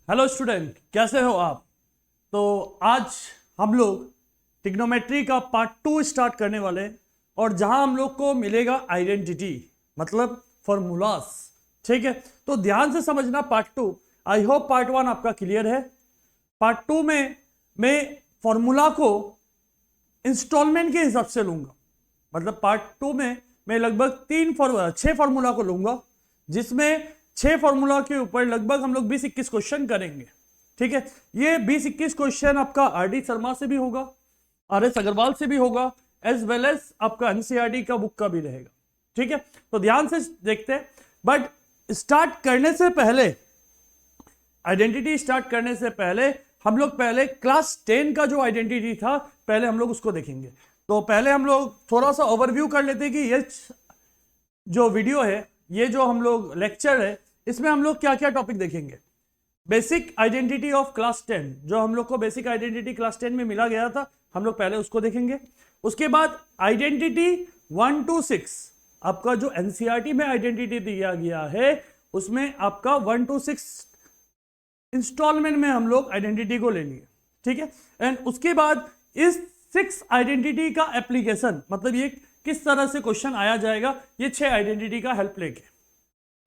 Hello student, कैसे हो आप। तो आज हम लोग ट्रिग्नोमेट्री का पार्ट 2 स्टार्ट करने वाले हैं और जहां हम लोग को मिलेगा आइडेंटिटी मतलब फॉर्मूलास। ठीक है, तो ध्यान से समझना पार्ट 2। आई होप पार्ट 1 आपका क्लियर है। पार्ट 2 में मैं फॉर्मूला को इंस्टॉलमेंट के हिसाब से लूंगा। मतलब पार्ट 2 में मैं लगभग 6 फॉर्मूला को लूंगा, जिसमें 6 फॉर्मूला के ऊपर लगभग हम लोग 20-21 क्वेश्चन करेंगे। ठीक है, ये 20-21 क्वेश्चन आपका आर.डी. शर्मा से भी होगा, आर.एस. अग्रवाल से भी होगा, एज वेल एज आपका एनसीईआरटी का बुक का भी रहेगा। ठीक है, तो ध्यान से देखते हैं। बट स्टार्ट करने से पहले, आइडेंटिटी स्टार्ट करने से पहले हम लोग पहले क्लास 10 का जो आइडेंटिटी था पहले हम लोग उसको देखेंगे। तो पहले हम लोग थोड़ा सा ओवरव्यू कर लेते हैं कि ये जो वीडियो है, ये जो हम लोग लेक्चर है, इसमें हम लोग क्या क्या टॉपिक देखेंगे। बेसिक आइडेंटिटी ऑफ क्लास 10, जो हम लोग को बेसिक आइडेंटिटी क्लास 10 में मिला गया था, हम लोग पहले उसको देखेंगे। उसके बाद आइडेंटिटी 1 to 6, आपका जो एनसीईआरटी में आइडेंटिटी दिया गया है उसमें आपका 1 to 6 इंस्टॉलमेंट में हम लोग आइडेंटिटी को ले लिए। ठीक है, एंड उसके बाद इस 6 आइडेंटिटी का एप्लीकेशन, मतलब ये किस तरह से क्वेश्चन आया जाएगा, ये 6 आइडेंटिटी का हेल्प लेके।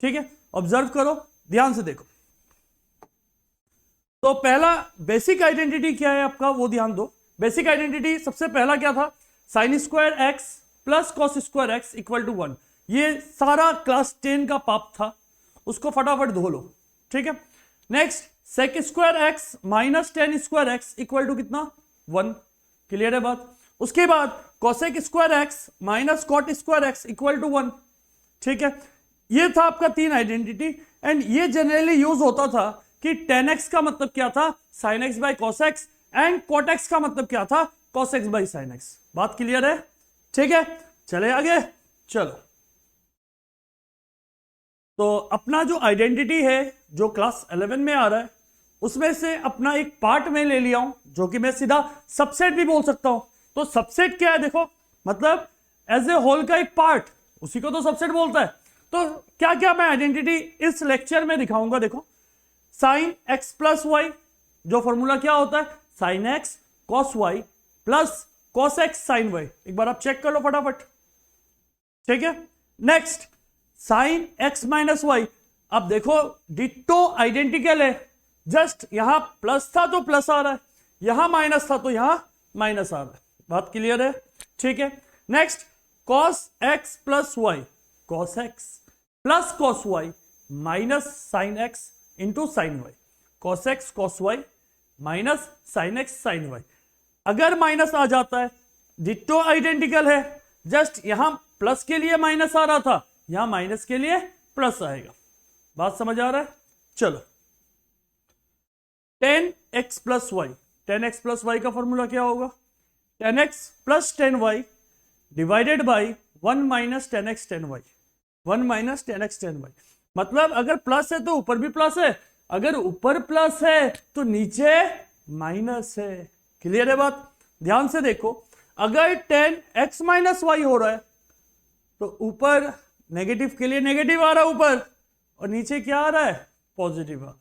ठीक है, ऑब्जर्व करो, ध्यान से देखो। तो पहला बेसिक आइडेंटिटी क्या है आपका, वो ध्यान दो। बेसिक आइडेंटिटी सबसे पहला क्या था, sine square x plus cos square x equal to 1। ये सारा क्लास 10 का पाप था, उसको फटाफट धो लो। ठीक है, next sec square x minus tan square x equal to कितना, 1। क्लियर है बात। उसके बाद cosec square x minus cot square x equal to 1। ठीक है, ये था आपका 3 आइडेंटिटी। एंड ये जनरली यूज होता था कि tan x का मतलब क्या था, sin x by cos x, and cot x का मतलब क्या था, cos x by sin x। बात क्लियर है। ठीक है, चले आगे। चलो, तो अपना जो आइडेंटिटी है जो क्लास 11 में आ रहा है, उसमें से अपना एक पार्ट में ले लिया हूं, जो कि मैं सीधा सबसेट भी बोल सकता हूं। तो सबसेट क्या है, देखो, मतलब एज ए होल का एक पार्ट, उसी को तो सबसेट बोलता है। तो क्या क्या मैं आइडेंटिटी इस लेक्चर में दिखाऊंगा। देखो, साइन एक्स प्लस वाई, जो फॉर्मूला क्या होता है, sine x cos y plus cos x sine y. एक बार आप चेक कर लो फटाफट। ठीक है, next sine x minus y. अब देखो, डिट्टो आइडेंटिकल है, जस्ट यहां प्लस था तो प्लस आ रहा है, यहां माइनस था तो यहां माइनस आ रहा है। बात क्लियर है। ठीक है, next cos x plus y, cos x plus cos y minus sine x into sine y, cos x cos y minus sine x sine y. अगर माइनस आ जाता है, डिट्टो आइडेंटिकल है, जस्ट यहां प्लस के लिए माइनस आ रहा था, यहां माइनस के लिए प्लस आएगा। बात समझ आ रहा है। चलो, tan x plus y, tan x plus y का फॉर्मूला क्या होगा, 10x plus 10y divided by 1 minus 10x 10y, 1 minus 10x 10y। मतलब अगर प्लस है तो ऊपर भी प्लस है, अगर ऊपर प्लस है तो नीचे माइनस है। क्लियर है बात। ध्यान से देखो, अगर 10x माइनस वाई हो रहा है तो ऊपर नेगेटिव के लिए नेगेटिव आ रहा है ऊपर, और नीचे क्या आ रहा है, पॉजिटिव आ रहा है।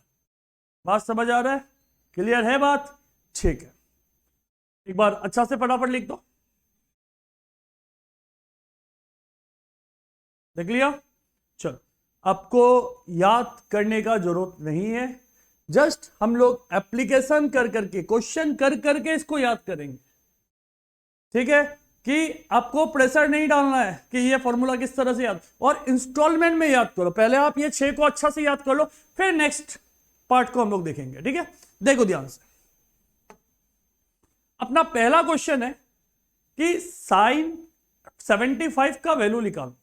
बात समझ आ रहा है, क्लियर है बात। ठीक है, एक बार अच्छा से फटाफट लिख दो, देख लिया। चलो, आपको याद करने का जरूरत नहीं है, जस्ट हम लोग एप्लीकेशन कर करके, क्वेश्चन कर करके इसको याद करेंगे। ठीक है, कि आपको प्रेशर नहीं डालना है कि ये फॉर्मूला किस तरह से याद, और इंस्टॉलमेंट में याद करो। पहले आप ये 6 को अच्छा से याद कर लो, फिर नेक्स्ट पार्ट को हम लोग देखेंगे। ठीक है, देखो ध्यान से। अपना पहला क्वेश्चन है कि साइन 75 का वैल्यू निकालो,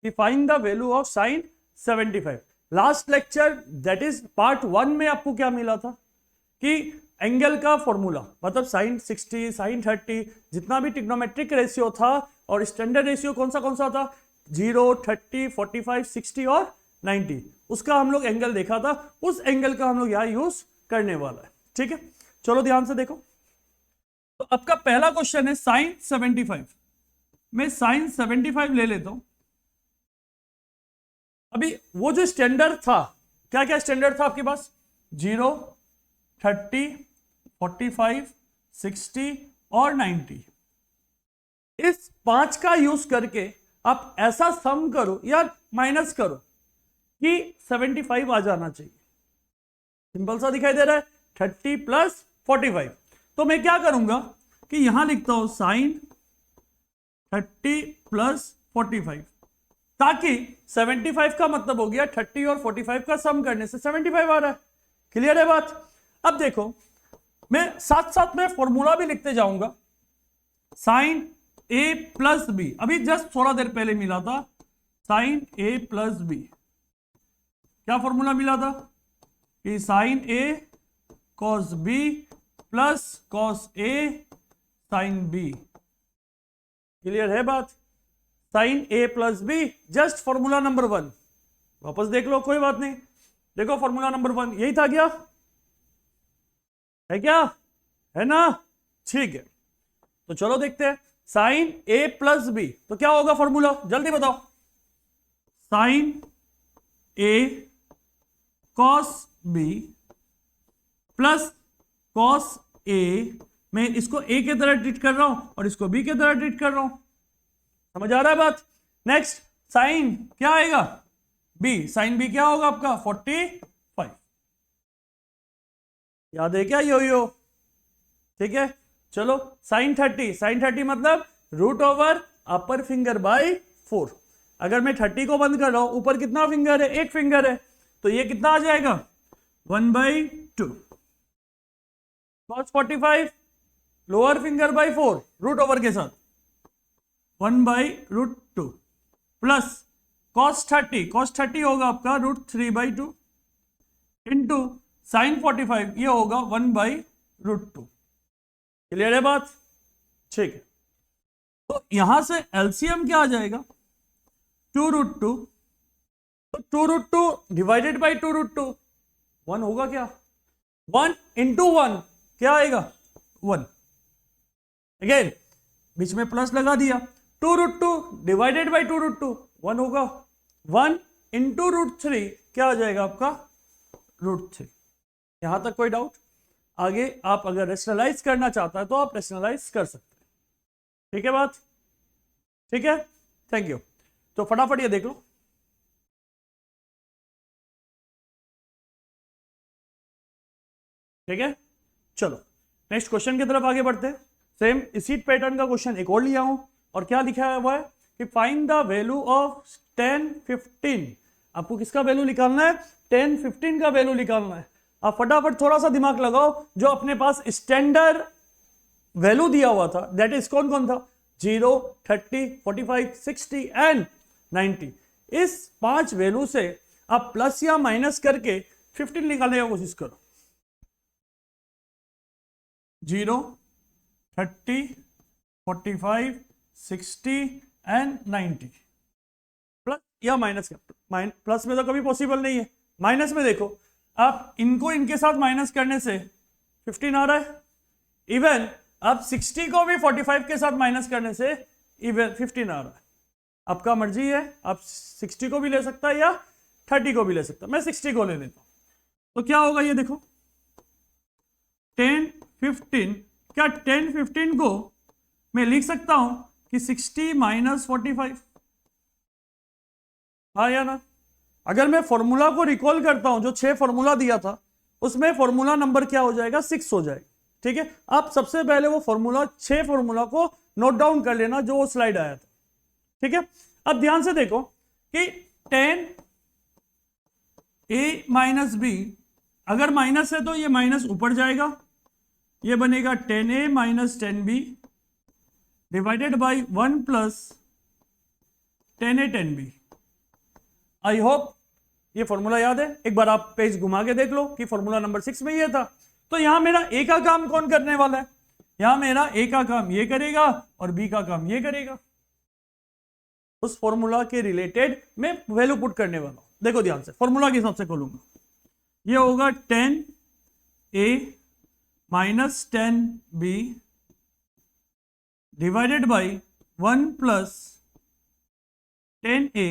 कि find the value of sine 75। Last lecture that is part 1 में आपको क्या मिला था कि एंगल का फॉर्मूला, मतलब साइन 60 साइन 30, जितना भी ट्रिग्नोमेट्रिक रेशियो था, और स्टैंडर्ड रेशियो कौन सा था, 0 30 45 60 और 90, उसका हम लोग एंगल देखा था। उस एंगल का हम लोग यहां यूज करने वाला है। ठीक है, चलो ध्यान से देखो। तो आपका पहला क्वेश्चन है साइन 75। मैं साइन 75 ले लेता हूं। अभी वो जो स्टैंडर्ड था, क्या क्या स्टैंडर्ड था आपके पास, 0, 30, 45, 60 और 90। इस 5 का यूज करके आप ऐसा सम करो या माइनस करो कि 75 आ जाना चाहिए। सिंपल सा दिखाई दे रहा है, 30 प्लस 45। तो मैं क्या करूंगा कि यहां लिखता हूं साइन 30 प्लस 45, ताकि 75 का मतलब हो गया 30 और 45 का सम करने से 75 आ रहा है। क्लियर है बात? अब देखो, मैं साथ साथ में फॉर्मूला भी लिखते जाऊंगा। साइन ए प्लस बी, अभी जस्ट थोड़ा देर पहले मिला था, साइन ए प्लस बी। क्या फॉर्मूला मिला था कि sine A cos B plus cos A sine B. Clear है बात? Sine A plus B, just formula number 1। वापस देख लो, कोई बात नहीं। देखो फॉर्मूला नंबर 1 यही था क्या? है क्या? है ना? ठीक है, तो चलो देखते हैं। साइन ए प्लस बी, तो क्या होगा फॉर्मूला, जल्दी बताओ। साइन ए कॉस बी प्लस कॉस ए, मैं इसको ए के तरह ट्रीट कर रहा हूं और इसको बी के तरह ट्रीट कर रहा हूं। समझ आ रहा है बात? नेक्स्ट साइन क्या आएगा, बी। साइन बी क्या होगा आपका 45। याद है क्या यो? ठीक है, चलो साइन 30, साइन 30 मतलब root over upper finger by 4। अगर मैं 30 को बंद कर रहा हूं, ऊपर कितना फिंगर है, एक फिंगर है, तो ये कितना आ जाएगा 1/2। Cos 45 lower finger by 4 root over के साथ 1/√2 प्लस कॉस 30, कॉस 30 होगा आपका √3/2 इंटू साइन 45, ये होगा 1/√2। क्लियर है बात? ठीक है, तो यहां से एलसीएम क्या आ जाएगा 2√2, तो 2√2 डिवाइडेड बाई 2√2 1 होगा क्या, 1 इंटू 1 क्या आएगा 1। अगेन बीच में प्लस लगा दिया, 2√2 डिवाइडेड बाई 2√2 1 होगा, 1 इंटू √3 क्या आ जाएगा आपका √3। यहां तक कोई डाउट? आगे आप अगर रेशनलाइज करना चाहता है तो आप रेशनलाइज कर सकते हैं। ठीक है बात? ठीक है, थैंक यू। तो फटाफट ये देख लो। ठीक है, चलो नेक्स्ट क्वेश्चन की तरफ आगे बढ़ते हैं। सेम इसी पैटर्न का क्वेश्चन एक और लिया हूं, और क्या लिखा हुआ है कि फाइंड द वैल्यू ऑफ 10, 15। आपको किसका वैल्यू निकालना है, 10, 15 का वैल्यू निकालना है। आप फटाफट थोड़ा सा दिमाग लगाओ, जो अपने पास स्टैंडर्ड वैल्यू दिया हुआ था, दैट इज कौन कौन था, 0, 30, 45, 60 एंड 90। इस 5 वैल्यू से आप प्लस या माइनस करके 15 निकालने की कोशिश करो। 0, 30, 45, 60 एंड 90। प्लस या माइनस का, प्लस में तो कभी पॉसिबल नहीं है, माइनस में देखो आप इनको इनके साथ माइनस करने से 15 आ रहा है। इवन आप 60 को भी 45 के साथ माइनस करने से इवन 15 आ रहा है। आपका मर्जी है, आप 60 को भी ले सकता है या 30 को भी ले सकता है। मैं 60 को ले लेता हूं, तो क्या होगा ये देखो 10, 15। क्या 10, 15 को मैं लिख सकता हूं कि 60 माइनस 45, हाँ या ना? अगर मैं फॉर्मूला को रिकॉल करता हूं, जो 6 फॉर्मूला दिया था, उसमें फॉर्मूला नंबर क्या हो जाएगा 6 हो जाएगा। ठीक है, आप सबसे पहले वो फॉर्मूला 6 फॉर्मूला को नोट डाउन कर लेना, जो वो स्लाइड आया था। ठीक है, अब ध्यान से देखो कि 10 ए माइनस बी, अगर माइनस है तो ये माइनस ऊपर जाएगा, ये बनेगा 10a minus 10b divided by 1 plus 10a 10b। I hope ये फॉर्मूला याद है। एक बार आप पेज घुमा के देख लो कि फॉर्मूला नंबर 6 में ये था। तो यहां मेरा ए का काम कौन करने वाला है, यहां मेरा ए का काम ये करेगा और बी का काम ये करेगा। उस फॉर्मूला के रिलेटेड मैं वैल्यू पुट करने वाला हूं। देखो ध्यान से, फॉर्मूला के हिसाब से खोलूंगा, ये होगा 10a minus 10b divided by 1 plus 10a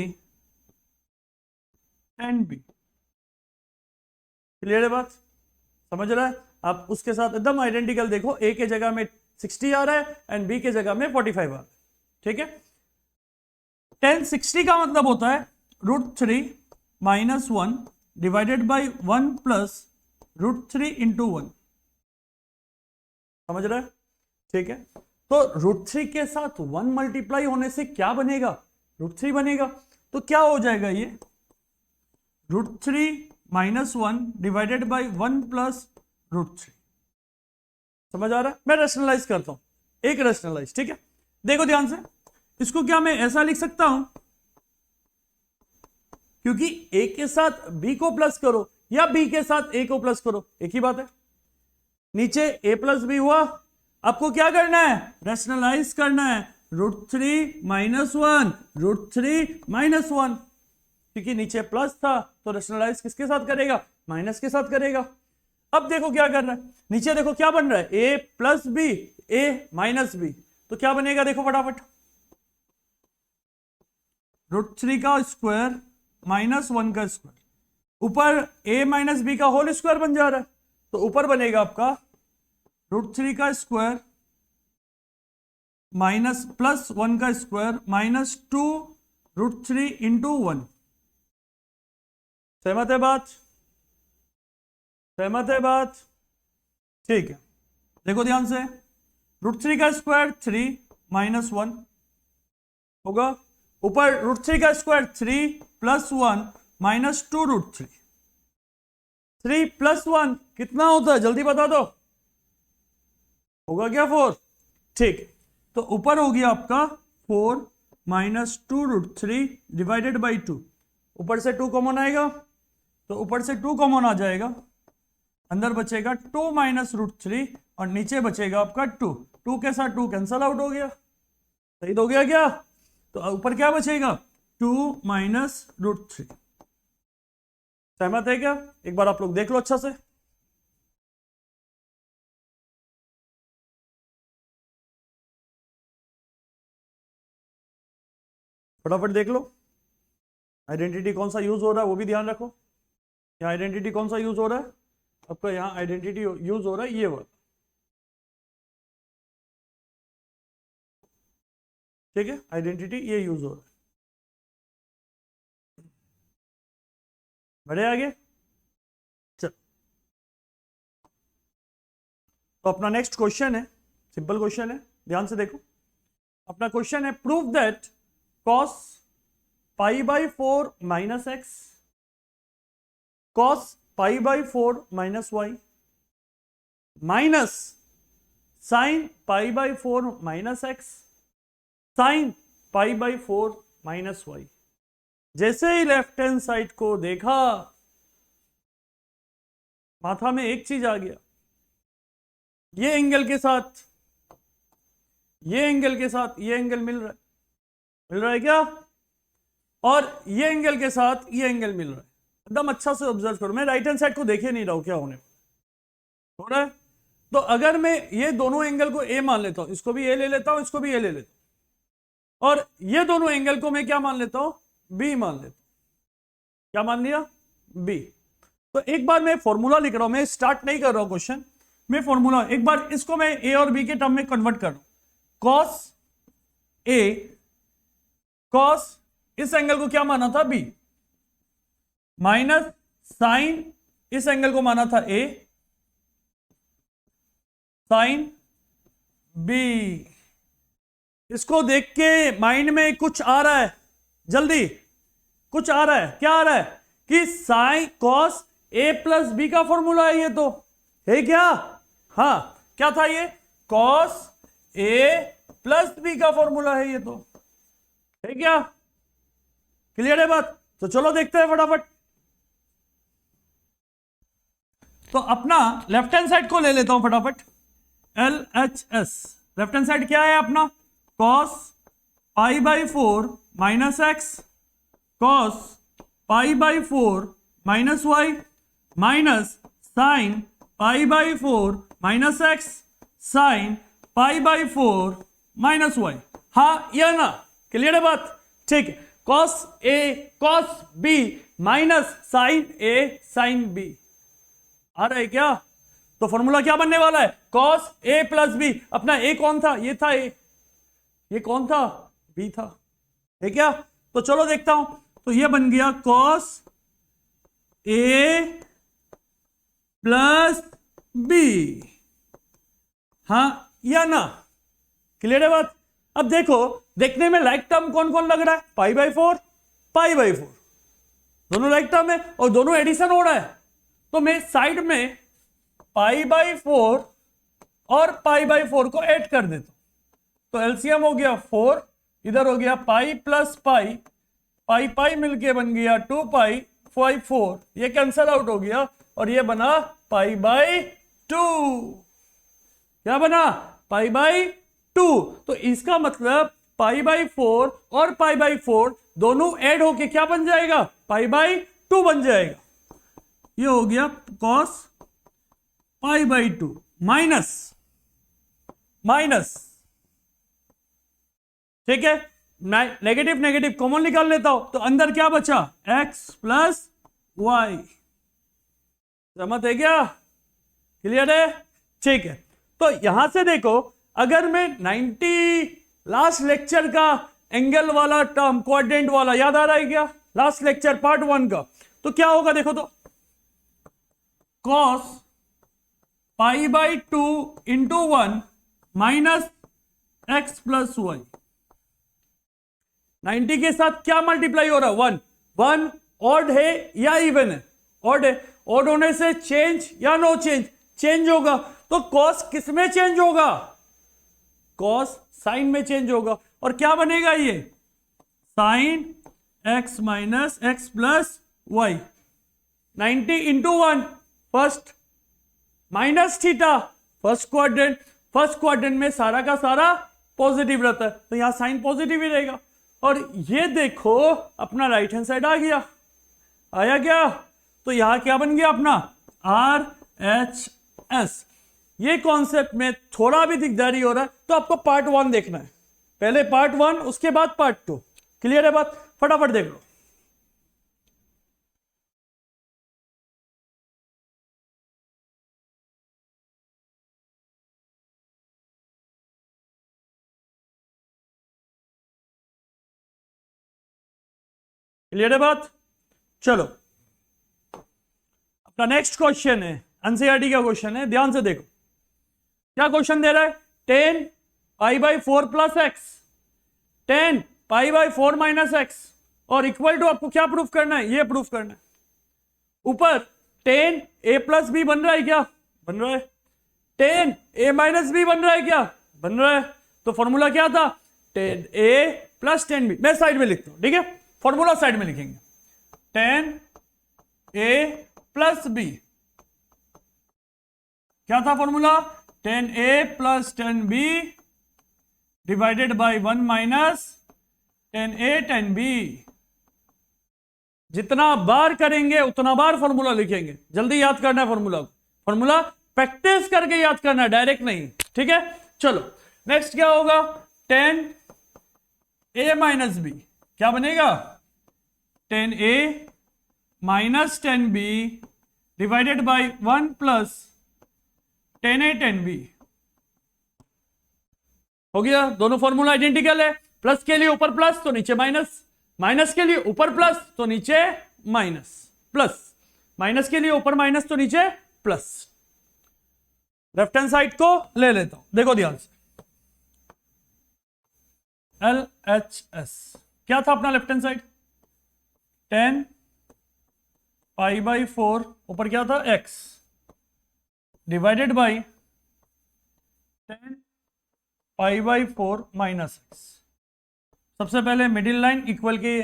10b। Clear है बात? समझ रहा है? आप उसके साथ एकदम आइडेंटिकल देखो, ए के जगह में 60 आ रहा है एंड बी के जगह में 45 आ रहा है। ठीक है, tan 60 का मतलब होता है √3 - 1 डिवाइडेड बाई 1 प्लस √3 इंटू 1। समझ रहे हैं? ठीक है, तो √3 के साथ 1 मल्टीप्लाई होने से क्या बनेगा? √3 बनेगा। तो क्या हो जाएगा ये? √3 - 1 डिवाइडेड बाई 1 प्लस √3। समझ आ रहा है? मैं रेशनलाइज करता हूं, एक रेशनलाइज। ठीक है, देखो ध्यान से, इसको क्या मैं ऐसा लिख सकता हूं, क्योंकि ए के साथ बी को प्लस करो या बी के साथ ए को प्लस करो, एक ही बात है। नीचे a प्लस बी हुआ, आपको क्या करना है? रेशनलाइज करना है। √3 - 1 √3 - 1, क्योंकि नीचे प्लस था तो रेशनलाइज किसके साथ करेगा? माइनस के साथ करेगा। अब देखो क्या कर रहा है, नीचे देखो क्या बन रहा है, a plus b, a minus b, तो क्या बनेगा देखो फटाफट, √3 का स्क्वायर माइनस 1 का स्क्वायर, ऊपर a माइनस बी का होल स्क्वायर बन जा रहा है, तो ऊपर बनेगा आपका √3 का स्क्वायर माइनस प्लस 1 का स्क्वायर माइनस 2 √3 इंटू 1। सहमत है बात? सहमत है बात? ठीक है, देखो ध्यान से, √3 का स्क्वायर 3 - 1 होगा, ऊपर √3 का स्क्वायर 3 प्लस 1 माइनस 2 √3। 3 प्लस 1 कितना होता है जल्दी बता दो, होगा क्या 4? ठीक, तो ऊपर हो गया आपका 4 माइनस 2 √3 डिवाइडेड बाई 2। ऊपर से 2 कॉमन आएगा, तो ऊपर से 2 कॉमन आ जाएगा, अंदर बचेगा 2 माइनस √3 और नीचे बचेगा आपका 2। 2 के साथ 2 कैंसल आउट हो गया, सही हो गया क्या? तो ऊपर क्या बचेगा? 2 माइनस √3। सहमत है क्या? एक बार आप लोग देख लो अच्छा से। फटाफट देख लो, आइडेंटिटी कौन सा यूज हो रहा है वो भी ध्यान रखो। यहाँ आइडेंटिटी कौन सा यूज हो रहा है आपका? यहाँ आइडेंटिटी यूज हो रहा है ये वाला। ठीक है, आइडेंटिटी ये यूज हो रहा है। बढ़े आगे, चल। तो अपना नेक्स्ट क्वेश्चन है, सिंपल क्वेश्चन है, ध्यान से देखो। अपना क्वेश्चन है, prove that cos π/4 minus X cos π/4 minus Y minus sin π/4 minus X sin π/4 minus Y. जैसे ही लेफ्ट हैंड साइड को देखा, माथा में एक चीज आ गया, ये एंगल के साथ ये एंगल के साथ ये एंगल मिल रहा है क्या? और ये एंगल के साथ ये एंगल मिल रहा है। एकदम अच्छा से ऑब्जर्व करो, मैं राइट हैंड साइड को देखे नहीं रहा हूं क्या होने हो रहा है। तो अगर मैं ये दोनों एंगल को ए मान लेता हूं, इसको भी ए ले लेता हूं, इसको भी ए ले लेता हूं, और ये दोनों एंगल को मैं क्या मान लेता हूं? बी मान लेता हूं। क्या मान लिया? बी। तो एक बार मैं फॉर्मूला लिख रहा हूं, मैं स्टार्ट नहीं कर रहा हूं क्वेश्चन, मैं फॉर्मूला, एक बार इसको मैं ए और बी के टर्म में कन्वर्ट कर रहा हूं। कॉस ए, कॉस इस एंगल को क्या माना था? बी, माइनस साइन इस एंगल को माना था ए, साइन बी। इसको देख के माइंड में कुछ आ रहा है, जल्दी कुछ आ रहा है, क्या आ रहा है? कि sine cos A plus B का फॉर्मूला है ये, तो है क्या? हाँ, क्या था ये? कॉस ए प्लस बी का फॉर्मूला है ये, तो है क्या? क्लियर है बात? तो चलो देखते हैं फटाफट। तो अपना लेफ्ट हैंड साइड को ले लेता हूं फटाफट, LHS। लेफ्ट हैंड साइड क्या है अपना? cos π/4 minus X cos π/4 minus Y minus sine π/4 minus X sine π/4 minus Y. हाँ या ना? क्लियर है बात? ठीक है, cos A cos B minus sine A sine B। आ रहा है क्या? तो फॉर्मूला क्या बनने वाला है, कॉस ए प्लस बी। अपना ए कौन था, ये था ए, ये कौन था, बी था, है क्या। तो चलो देखता हूं, तो ये बन गया कॉस ए प्लस बी, हाँ या ना, क्लियर है बात। अब देखो, देखने में लाइक टर्म कौन कौन लग रहा है, pi by four, pi by four, दोनों लाइक टर्म है और दोनों एडिशन हो रहा है। तो मैं साइड में पाई बाई फोर और पाई बाई फोर को ऐड कर देता हूं, तो एलसीएम हो गया 4, इधर हो गया पाई प्लस पाई, पाई पाई मिलके बन गया 2 पाई 5 4, ये कैंसल आउट हो गया और ये बना पाई बाई 2, क्या बना, पाई बाई 2। तो इसका मतलब पाई बाई 4 और पाई बाई 4 दोनों ऐड होके क्या बन जाएगा, पाई बाई 2 बन जाएगा। ये हो गया cos pi by 2 minus minus, ठीक है, नेगेटिव नेगेटिव कॉमन निकाल लेता हूं, तो अंदर क्या बचा, x प्लस वाई, समझ है क्या, क्लियर है, ठीक है। तो यहां से देखो, अगर मैं 90 लास्ट लेक्चर का एंगल वाला टर्म क्वाड्रेंट वाला याद आ रहा है क्या, लास्ट लेक्चर पार्ट 1 का, तो क्या होगा देखो, तो cos pi by 2 into 1 minus x plus y, 90 के साथ क्या मल्टीप्लाई हो रहा है, 1 1, ऑड है या इवन है, ऑड है, ऑड होने से चेंज या नो चेंज, चेंज होगा। तो कॉस किस में चेंज होगा, कॉस साइन में चेंज होगा, और क्या बनेगा ये, sine x minus x plus y, 90 into 1 first minus theta first quadrant, first quadrant में सारा का सारा पॉजिटिव रहता है, तो यहां साइन पॉजिटिव ही रहेगा। और ये देखो अपना राइट हैंड साइड आ गया, आया क्या, तो यहां क्या बन गया अपना आर एच एस। ये कॉन्सेप्ट में थोड़ा भी दिकदारी हो रहा है तो आपको पार्ट 1 देखना है, पहले पार्ट 1 उसके बाद पार्ट 2, क्लियर है बात, फटाफट देख लो। क्लियर है बात, चलो अपना नेक्स्ट क्वेश्चन है, एनसीईआरटी का क्वेश्चन है, ध्यान से देखो क्या क्वेश्चन दे रहा है, 10 pi by 4 plus x, 10 pi by 4 minus x, और इक्वल टू आपको क्या प्रूफ करना है, ये प्रूफ करना है। ऊपर 10 ए प्लस बी बन रहा है क्या, बन रहा है, 10 ए माइनस बी बन रहा है क्या, बन रहा है। तो फॉर्मूला क्या था, 10 ए प्लस 10 बी, मैं साइड में लिखता हूं, ठीक है, फॉर्मूला साइड में लिखेंगे, 10 ए प्लस बी, क्या था formula, 10 A plus 10 B divided by 1 minus 10 A 10 b. जितना बार करेंगे उतना बार फॉर्मूला लिखेंगे, जल्दी याद करना है फॉर्मूला को, फॉर्मूला प्रैक्टिस करके याद करना है, डायरेक्ट नहीं, ठीक है। चलो नेक्स्ट क्या होगा, 10 ए माइनस बी, क्या बनेगा, 10 A minus 10 B divided by 1 plus 10 A 10 B, हो गया। दोनों फॉर्मूला आइडेंटिकल है, प्लस के लिए ऊपर प्लस तो नीचे माइनस, माइनस के लिए ऊपर प्लस तो नीचे माइनस, प्लस माइनस के लिए ऊपर माइनस तो नीचे प्लस। लेफ्ट हैंड साइड को ले लेता हूं, देखो ध्यान से, एल एच एस क्या था अपना left hand side, 10 pi by 4 ऊपर क्या था x divided by 10 pi by 4 minus x. सबसे पहले मिडिल लाइन इक्वल के,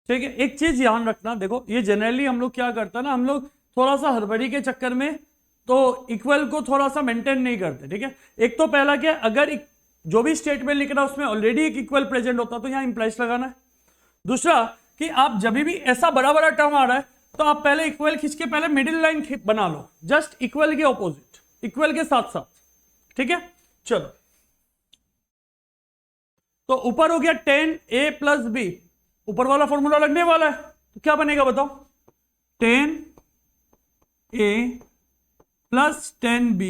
ठीक है। एक चीज ध्यान रखना, देखो ये जनरली हम लोग क्या करते हैं ना, हम लोग थोड़ा सा हड़बड़ी के चक्कर में तो इक्वल को थोड़ा सा मेंटेन नहीं करते, ठीक है। एक तो पहला क्या, अगर जो भी स्टेटमेंट लिख रहा है उसमें ऑलरेडी एक इक्वल प्रेजेंट होता तो यहां इंप्लाइज लगाना है। दूसरा कि आप जब भी ऐसा बड़ा बड़ा टर्म आ रहा है तो आप पहले इक्वल खींच के पहले मिडिल लाइन बना लो, जस्ट इक्वल के ऑपोजिट, इक्वल के साथ साथ, ठीक है। चलो तो ऊपर हो गया 10 ए प्लस बी, ऊपर वाला फॉर्मूला लगने वाला है, तो क्या बनेगा बताओ, 10 ए plus 10b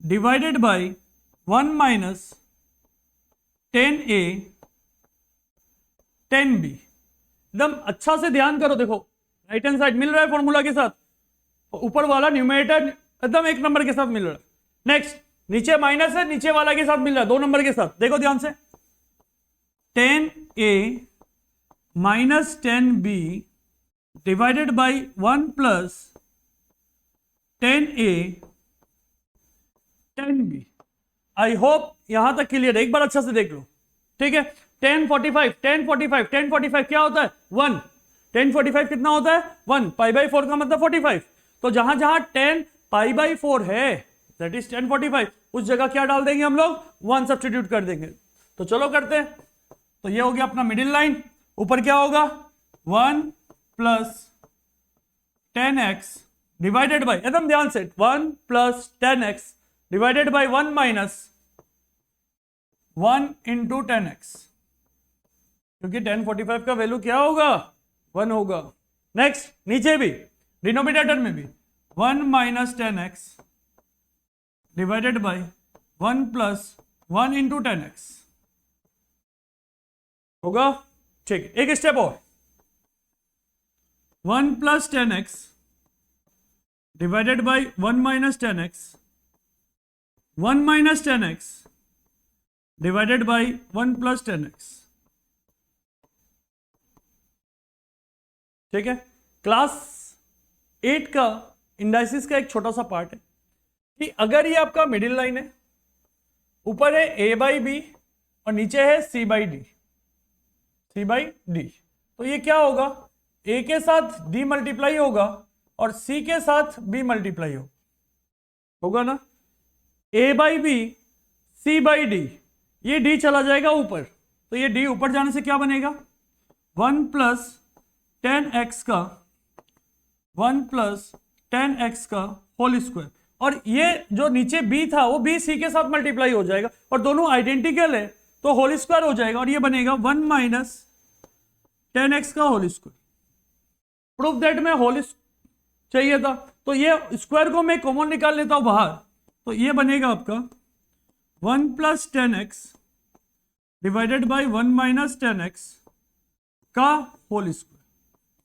divided by 1 minus 10a 10b। एकदम अच्छा से ध्यान करो, देखो राइट हैंड साइड मिल रहा है फॉर्मूला के साथ, ऊपर वाला न्यूमरेटर एकदम एक नंबर के साथ मिल रहा है। नेक्स्ट नीचे माइनस है, नीचे वाला के साथ मिल रहा है 2 नंबर के साथ। देखो ध्यान से, 10a minus 10b divided by 1 plus 10a 10b। I hope यहां तक क्लियर है, एक बार अच्छा से देख लो, ठीक है। 1045 1045 1045 क्या होता है 1, 1045 कितना होता है 1, पाई बाई 4 का मतलब 45। तो जहां जहां 10 पाई बाई 4 है दैट इज 1045, उस जगह क्या डाल देंगे हम लोग 1 सब्स्टिट्यूट कर देंगे। तो चलो करते हैं। तो ये हो गया अपना मिडिल लाइन, ऊपर क्या होगा 1 प्लस 10x डिवाइडेड बाई, एकदम ध्यान से 1 plus 10x divided by 1 minus 1 into 10x, क्योंकि 1045 का वैल्यू क्या होगा 1 होगा। नेक्स्ट नीचे भी डिनोमिनेटर में भी 1 minus 10x divided by 1 plus 1 into 10x होगा, ठीक। एक स्टेप और, 1 plus 10x divided by 1 minus 10x 1 minus 10x divided by 1 plus 10x, ठीक है। क्लास 8 का इंडाइसिस का एक छोटा सा पार्ट है कि अगर ये आपका मिडिल लाइन है, ऊपर है a बाई बी और नीचे है c by D, c by D, तो ये क्या होगा a के साथ d मल्टीप्लाई होगा और c के साथ b मल्टीप्लाई होगा ना। a by b c by d, ये d चला जाएगा ऊपर, तो ये d ऊपर जाने से क्या बनेगा 1 प्लस 10x का 1 प्लस 10x का होल स्क्वायर, और ये जो नीचे b था वो b c के साथ मल्टीप्लाई हो जाएगा और दोनों आइडेंटिकल है तो होल स्क्वायर हो जाएगा और ये बनेगा 1 माइनस 10x का होल स्क्वायर। प्रूफ दैट में होल चाहिए था, तो ये स्क्वायर को मैं कॉमन निकाल लेता हूं बाहर, तो ये बनेगा आपका 1 plus 10x divided by 1 minus 10x का whole square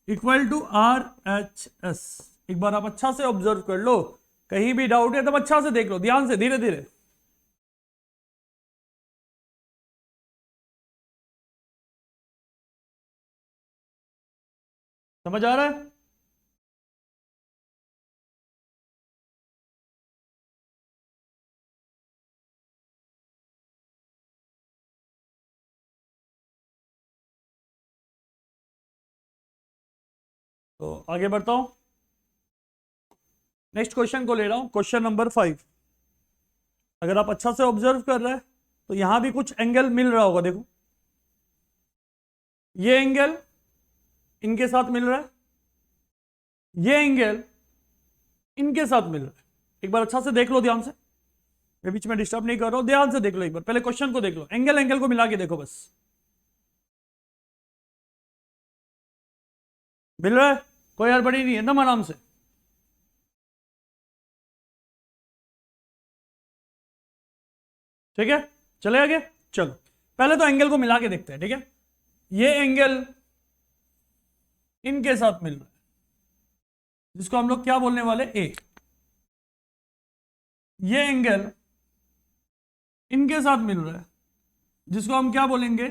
equal to RHS। एक बार आप अच्छा से ऑब्जर्व कर लो, कहीं भी डाउट है तब अच्छा से देख लो, ध्यान से धीरे धीरे। समझ आ रहा है? तो आगे बढ़ता हूं, नेक्स्ट क्वेश्चन को ले रहा हूं, क्वेश्चन नंबर 5। अगर आप अच्छा से ऑब्जर्व कर रहे हैं तो यहां भी कुछ एंगल मिल रहा होगा, देखो ये एंगल इनके साथ मिल रहा है, ये एंगल इनके साथ मिल रहा है। एक बार अच्छा से देख लो ध्यान से, मैं बीच में डिस्टर्ब नहीं कर रहा हूं, ध्यान से देख लो, एक बार पहले क्वेश्चन को देख लो, एंगल एंगल को मिला के देखो, बस मिल रहा है, कोई हड़बड़ी नहीं है, एकदम आराम से। ठीक है, चले आगे, चलो पहले तो एंगल को मिला के देखते हैं, ठीक है। ये एंगल इनके साथ मिल रहा है जिसको हम लोग क्या बोलने वाले ए, ये एंगल इनके साथ मिल रहा है जिसको हम क्या बोलेंगे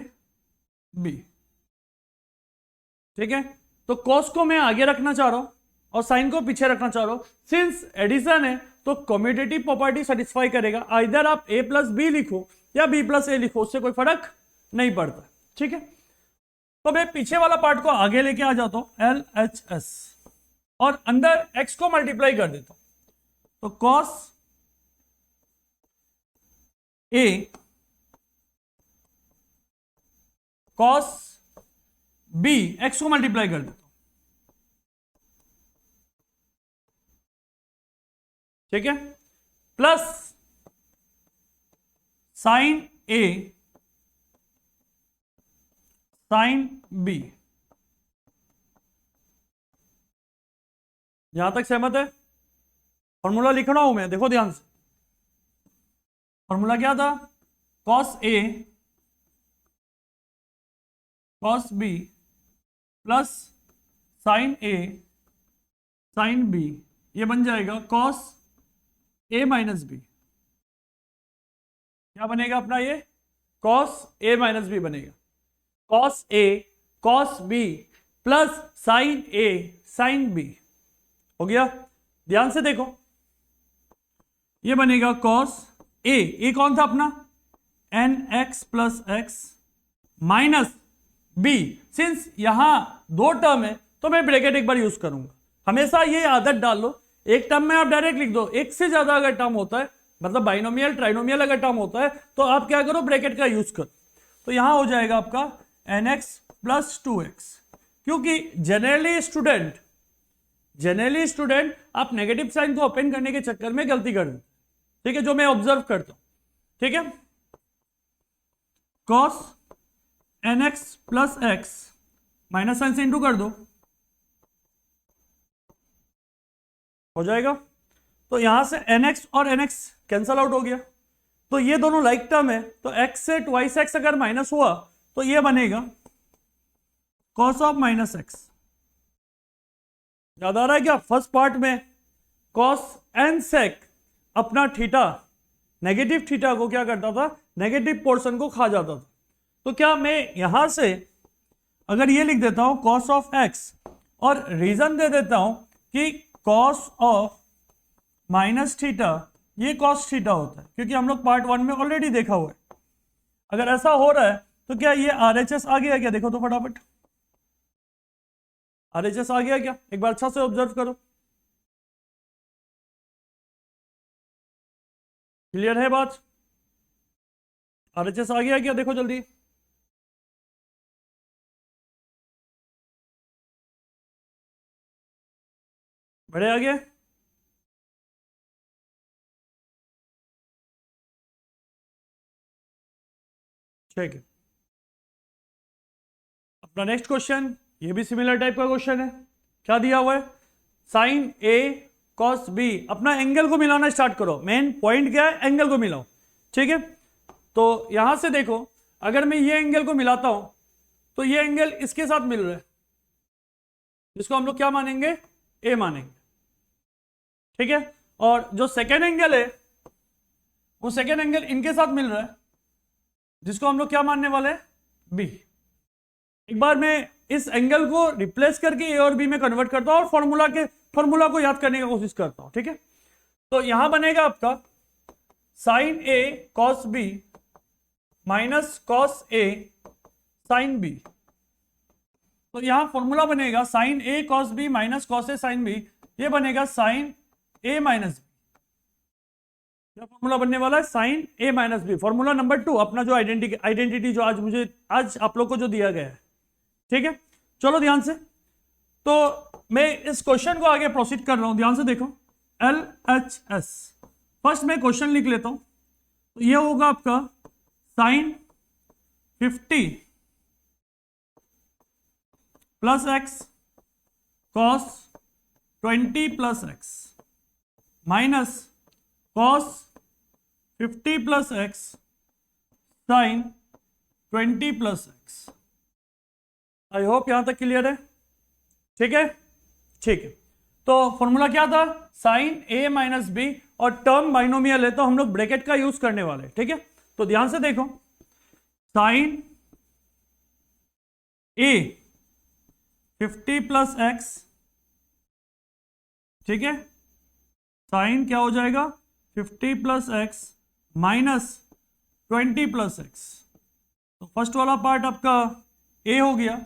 बी, ठीक है। तो कॉस को मैं आगे रखना चाह रहा हूं और साइन को पीछे रखना चाह रहा हूं, सिंस एडिशन है तो कम्यूटेटिव प्रॉपर्टी सेटिस्फाई करेगा, आइदर आप a प्लस बी लिखो या b प्लस ए लिखो, उससे कोई फर्क नहीं पड़ता, ठीक है। तो मैं पीछे वाला पार्ट को आगे लेके आ जाता हूं LHS और अंदर x को मल्टीप्लाई कर देता हूं, तो cos a cos b, x को मल्टीप्लाई कर देता हूं, ठीक है, plus sine a sine b। यहां तक सहमत है? फॉर्मूला लिख रहा हूं मैं, देखो ध्यान से। फॉर्मूला क्या था? Cos A cos B plus sign A sine B, ये बन जाएगा कॉस ए माइनस बी। क्या बनेगा अपना ये? कॉस ए माइनस बी बनेगा। Cos A cos B plus sign A sine B हो गया। ध्यान से देखो, ये बनेगा कॉस ए कौन था अपना? N x plus x minus b. Since यहां दो टर्म है तो मैं ब्रैकेट एक बार यूज करूंगा। हमेशा ये आदत डाल लो, एक टर्म में आप डायरेक्ट लिख दो, एक से ज्यादा अगर टर्म होता है, मतलब बाइनोमियल ट्राइनोमियल अगर टर्म होता है, तो आप क्या करो, ब्रैकेट का यूज करो। तो यहां हो जाएगा आपका एन एक्स प्लस 2x, क्योंकि जनरली स्टूडेंट आप नेगेटिव साइन को ओपन करने के चक्कर में गलती कर दो, ठीक है, जो मैं ऑब्जर्व करता हूं, ठीक है। Cos n x plus x minus sine से इंटू कर दो, हो जाएगा। तो यहां से nx और nx कैंसल आउट हो गया, तो ये दोनों लाइक टर्म है, तो x से ट्वाइस x अगर माइनस हुआ तो ये बनेगा cos ऑफ माइनस एक्स। याद आ रहा है क्या? फर्स्ट पार्ट में cos n sec अपना थीटा, नेगेटिव थीटा को क्या करता था? नेगेटिव पोर्शन को खा जाता था। तो क्या मैं यहां से अगर ये लिख देता हूं cos ऑफ x और रीजन दे देता हूं कि cos ऑफ माइनस थीटा, ये cos थीटा होता है, क्योंकि हम लोग पार्ट 1 में ऑलरेडी देखा हुआ है। अगर ऐसा हो रहा है तो क्या ये RHS आ गया क्या? देखो तो फटाफट, RHS आ गया क्या? एक बार अच्छा से ऑब्जर्व करो। क्लियर है बात? RHS आ गया क्या? देखो जल्दी। बड़े आ गए? ठीक है। अपना नेक्स्ट क्वेश्चन, ये भी सिमिलर टाइप का क्वेश्चन है। क्या दिया हुआ है? साइन ए कॉस बी। अपना एंगल को मिलाना स्टार्ट करो। मेन पॉइंट क्या है? एंगल को मिलाओ, ठीक है। तो यहां से देखो, अगर मैं ये एंगल को मिलाता हूं तो ये एंगल इसके साथ मिल रहा है, जिसको हम लोग क्या मानेंगे? ए मानेंगे, ठीक है। और जो सेकेंड एंगल है वो सेकेंड एंगल इनके साथ मिल रहा है, जिसको हम लोग क्या मानने वाले हैं? बी। एक बार मैं इस एंगल को रिप्लेस करके ए और बी में कन्वर्ट करता हूं और फॉर्मूला को याद करने की कोशिश करता हूं, ठीक है। तो यहां बनेगा आपका sign A cos B minus cos A sine B. तो यहां फॉर्मूला बनेगा sign A cos B minus cos A sine B, ये बनेगा साइन ए माइनस बी। क्या फॉर्मूला बनने वाला है? Sign A minus B. Formula number 2, अपना जो आइडेंटिटी जो आज आप लोग को जो दिया गया है, ठीक है। चलो ध्यान से, तो मैं इस क्वेश्चन को आगे प्रोसीड कर रहा हूं, ध्यान से देखो। LHS, फर्स्ट मैं क्वेश्चन लिख लेता हूं। तो ये होगा आपका sine 50 plus x cos 20 plus x minus cos 50 plus x sine 20 plus x. I hope यहां तक क्लियर है, ठीक है। ठीक है, तो फॉर्मूला क्या था? साइन ए माइनस बी, और टर्म बाइनोमियल है तो हम लोग ब्रैकेट का यूज करने वाले, ठीक है। तो ध्यान से देखो, साइन ए 50 प्लस एक्स, ठीक है, साइन क्या हो जाएगा? 50 plus x minus 20 plus x. तो फर्स्ट वाला पार्ट आपका ए हो गया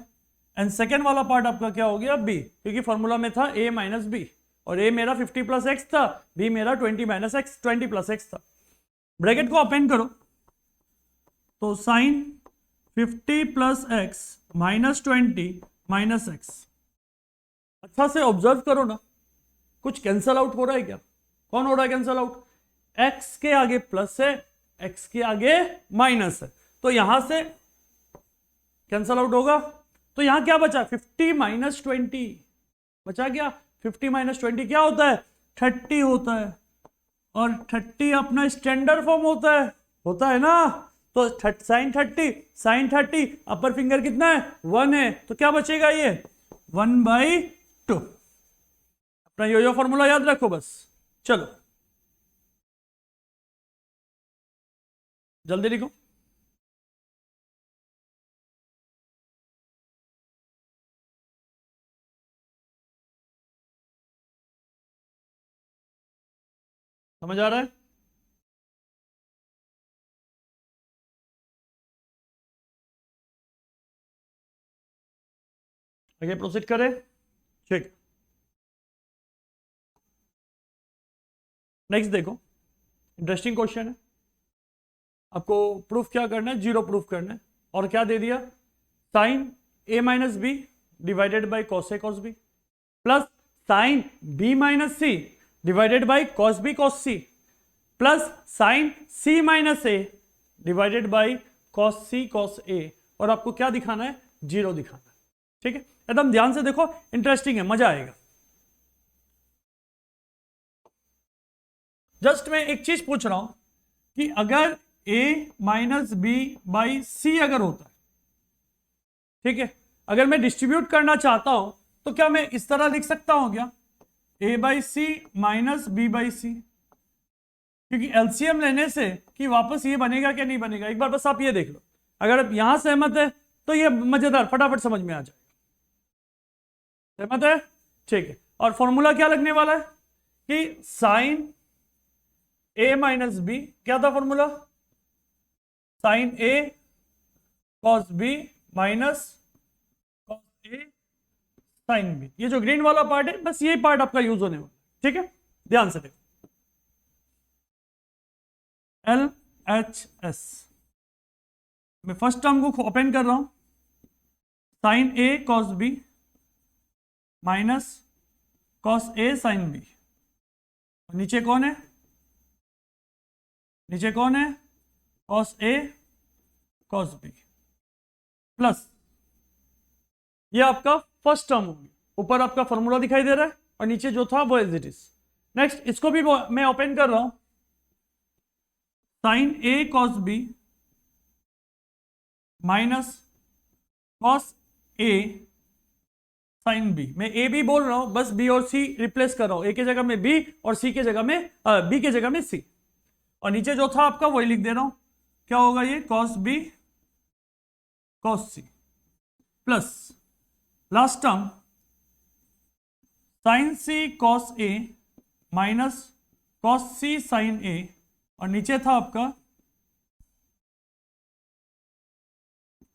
एंड सेकेंड वाला पार्ट आपका क्या हो गया? बी, क्योंकि फॉर्मूला में था ए माइनस बी, और ए मेरा 50 प्लस एक्स था, बी मेरा 20 माइनस एक्स 20 प्लस एक्स था। ब्रैकेट को ओपन करो, तो sine 50 plus x minus 20 minus x. अच्छा से ऑब्जर्व करो ना, कुछ कैंसल आउट हो रहा है क्या? कौन हो रहा है कैंसल आउट? एक्स के आगे प्लस है, एक्स के आगे माइनस है, तो यहां से कैंसल आउट होगा। तो यहां क्या बचा? 50 माइनस 20 बचा। क्या 50 माइनस 20 क्या होता है? 30 होता है, और 30 अपना स्टैंडर्ड फॉर्म होता है ना। तो साइन 30 अपर फिंगर कितना है 1 है, तो क्या बचेगा ये 1/2। अपना यो फॉर्मूला याद रखो बस। चलो जल्दी लिखो। समझ आ रहा है? आगे प्रोसीड करें। ठीक, नेक्स्ट देखो, इंटरेस्टिंग क्वेश्चन है। आपको प्रूफ क्या करना है, जीरो प्रूफ करना है। और क्या दे दिया, sine A minus B divided by cos A cos B, plus sine B minus C divided by cos B cos C, plus sine C minus A divided by cos C cos A. और आपको क्या दिखाना है, zero दिखाना है। ठीक है, एकदम ध्यान से देखो, इंटरेस्टिंग है, मजा आएगा। जस्ट मैं एक चीज पूछ रहा हूं कि अगर a माइनस बी बाई सी अगर होता है, ठीक है, अगर मैं डिस्ट्रीब्यूट करना चाहता हूं तो क्या मैं इस तरह लिख सकता हूं क्या, a by C minus B by C? क्योंकि एलसीएम लेने से कि वापस ये बनेगा क्या नहीं बनेगा, एक बार बस आप ये देख लो। अगर आप यहां सहमत है तो ये मजेदार, फटाफट समझ में आ जाएगा। सहमत है? ठीक है। और फॉर्मूला क्या लगने वाला है कि साइन ए माइनस बी, क्या था formula, sign A cos B minus cos A sine B. ये जो ग्रीन वाला पार्ट है, बस यही पार्ट आपका यूज होने वाला। ठीक है, ध्यान से देखो, LHS। मैं फर्स्ट टर्म को ओपन कर रहा हूं, sign A cos B minus cos A sine B. नीचे कौन है, नीचे कौन है, cos A cos B, plus ये आपका फर्स्ट टर्म होगी। ऊपर आपका फॉर्मूला दिखाई दे रहा है और नीचे जो था वो एज इट इज। नेक्स्ट इसको भी मैं ओपन कर रहा हूं, sign A cos B minus cos A sine B. मैं ए बी बोल रहा हूं, बस बी और सी रिप्लेस कर रहा हूं, ए के जगह में बी और सी के जगह में बी के जगह में सी। और नीचे जो था आपका वही लिख दे रहा हूं, क्या होगा ये, cos B cos C, plus last term sign c cos ए माइनस कॉस सी साइन ए। और नीचे था आपका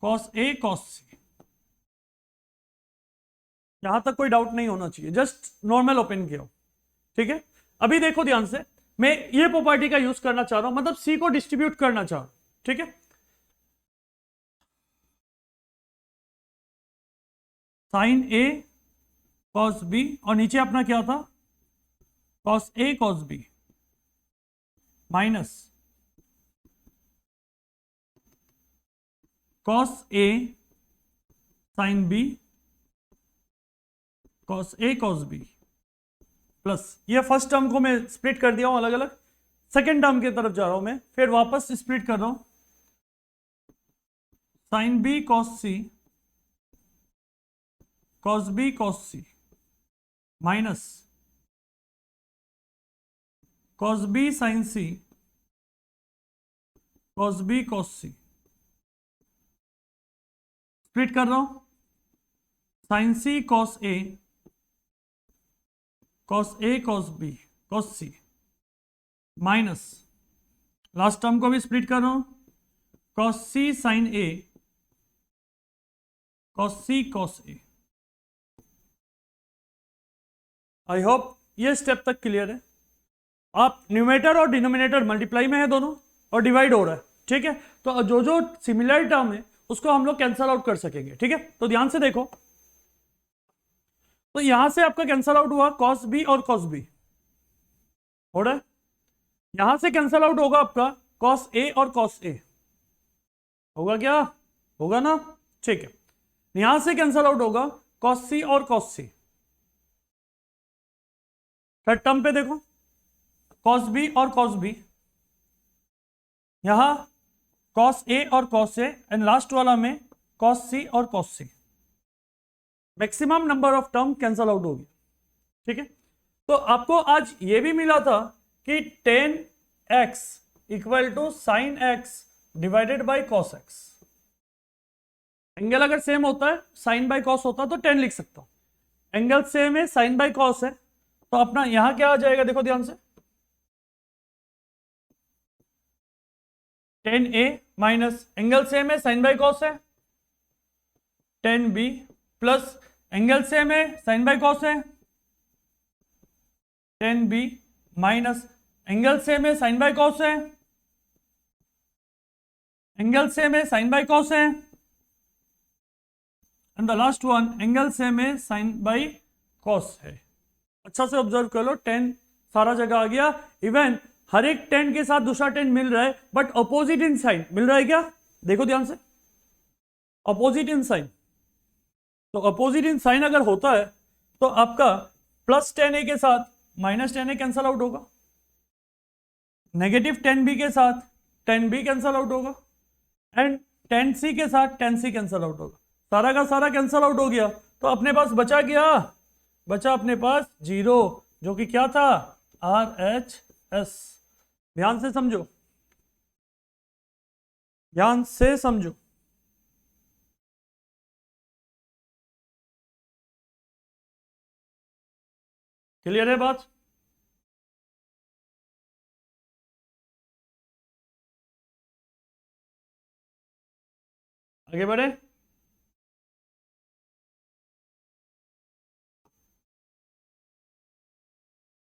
कॉस ए कॉस सी। यहां तक कोई डाउट नहीं होना चाहिए, जस्ट नॉर्मल ओपन किया हो। ठीक है, अभी देखो ध्यान से, मैं ये प्रॉपर्टी का यूज करना चाह रहा हूं, मतलब सी को डिस्ट्रीब्यूट करना चाह रहा हूं। ठीक है, साइन ए कॉस बी और नीचे अपना क्या था, cos A cos B minus cos A sine b cos A cos B, plus ये फर्स्ट टर्म को मैं स्प्लिट कर दिया हूं अलग अलग, सेकेंड टर्म की तरफ जा रहा हूं मैं, फिर वापस स्प्लिट कर रहा हूं, साइन बी कॉस सी cos B cos c minus cos b sine c cos B cos c. Split कर रहा हूं, साइन सी कॉस ए cos B cos c minus last term को भी स्प्लिट कर रहा हूं, cos c sine A cos C cos a. I hope ये step तक क्लियर है। आप न्यूमेटर और डिनोमिनेटर मल्टीप्लाई में है दोनों, और डिवाइड हो रहा है। ठीक है, तो जो जो सिमिलर टर्म है उसको हम लोग कैंसल आउट कर सकेंगे। ठीक है, तो ध्यान से देखो, तो यहां से आपका कैंसल आउट हुआ कॉस बी और कॉस बी हो रहा है, यहां से कैंसल आउट होगा आपका कॉस ए और कॉस ए, होगा क्या, होगा ना। ठीक है, यहां से कैंसल आउट होगा कॉस सी और कॉस सी, थर्ड टर्म पे देखो, कॉस बी और कॉस बी, यहां कॉस ए और कॉस ए, एंड लास्ट वाला में कॉस सी और cos c. Maximum number of term cancel out होगी। ठीक है, तो आपको आज ये भी मिला था कि tan x equal to sine x divided by cos x. Angle अगर सेम होता है, साइन बाई कॉस होता है तो 10 लिख सकता हूं। एंगल सेम है, साइन बाई कॉस है, तो अपना यहां क्या आ जाएगा, देखो ध्यान से, tan a minus angle same है, साइन बाई कॉस है, tan b plus angle same है, साइन बाई कॉस है, tan b minus angle same है, साइन बाई कॉस है, एंगल सेम है, साइन बाई कॉस है, and the last one angle same है, sign by cos है। अच्छा से ऑब्जर्व कर लो, 10 सारा जगह आ गया। इवन हर एक 10 के साथ दूसरा 10 मिल रहा है, बट अपोजिट इन साइन मिल रहा है क्या, देखो ध्यान से, अपोजिट इन साइन। तो अपोजिट इन साइन अगर होता है तो आपका प्लस 10a के साथ माइनस 10a कैंसल आउट होगा, नेगेटिव 10b के साथ 10b कैंसल आउट होगा, एंड 10c के साथ 10c कैंसल आउट होगा। सारा का सारा कैंसल आउट हो गया, तो अपने पास बचा क्या, बचा अपने पास 0, जो कि क्या था, RHS। ध्यान से समझो, ध्यान से समझो। क्लियर है बात? आगे बढ़े।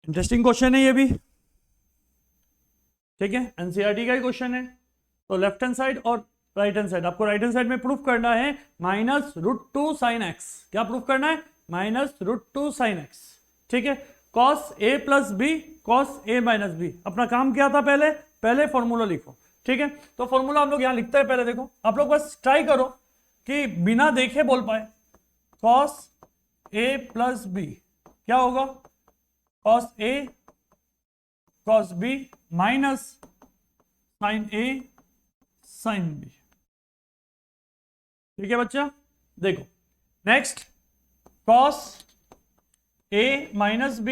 इंटरेस्टिंग क्वेश्चन है ये भी, ठीक है, एनसीईआरटी का ही क्वेश्चन है। तो लेफ्ट हैंड साइड और राइट हैंड साइड, आपको राइट हैंड साइड में प्रूफ करना है -√2 sin x। क्या प्रूफ करना है, -√2 sin x। ठीक है, cos a plus b cos a minus b. अपना काम क्या था, पहले फॉर्मूला लिखो। ठीक है, तो फॉर्मूला हम लोग यहां लिखते हैं। पहले देखो, आप लोग बस ट्राई करो कि बिना देखे बोल पाए। cos a प्लस बी क्या होगा, cos a cos b minus sin a sin b। ठीक है बच्चा, देखो next, cos a minus b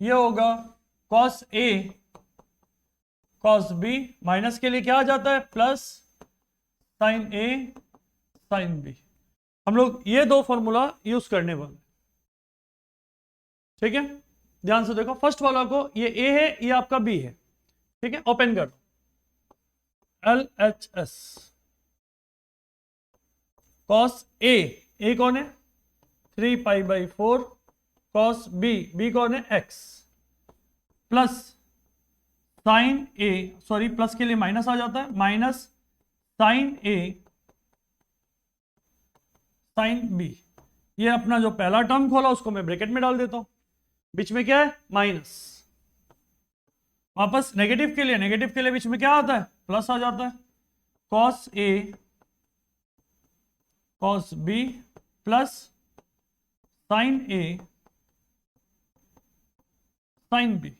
ये होगा cos a cos b, minus के लिए क्या आ जाता है, plus sin a sin b। हम लोग ये दो फॉर्मूला यूज करने वाले। ठीक है, ध्यान से देखो, फर्स्ट वाला को, ये a है, ये आपका b है। ठीक है, ओपन कर दो, LHS cos a कौन है, 3π/4 cos b कौन है, x, plus sine a, sorry plus के लिए माइनस आ जाता है, minus sine a sine b। ये अपना जो पहला टर्म खोला उसको मैं ब्रैकेट में डाल देता हूं, बीच में क्या है, माइनस, वापस नेगेटिव के लिए बीच में क्या आता है, प्लस आ जाता है, cos a cos b plus sin a sin b।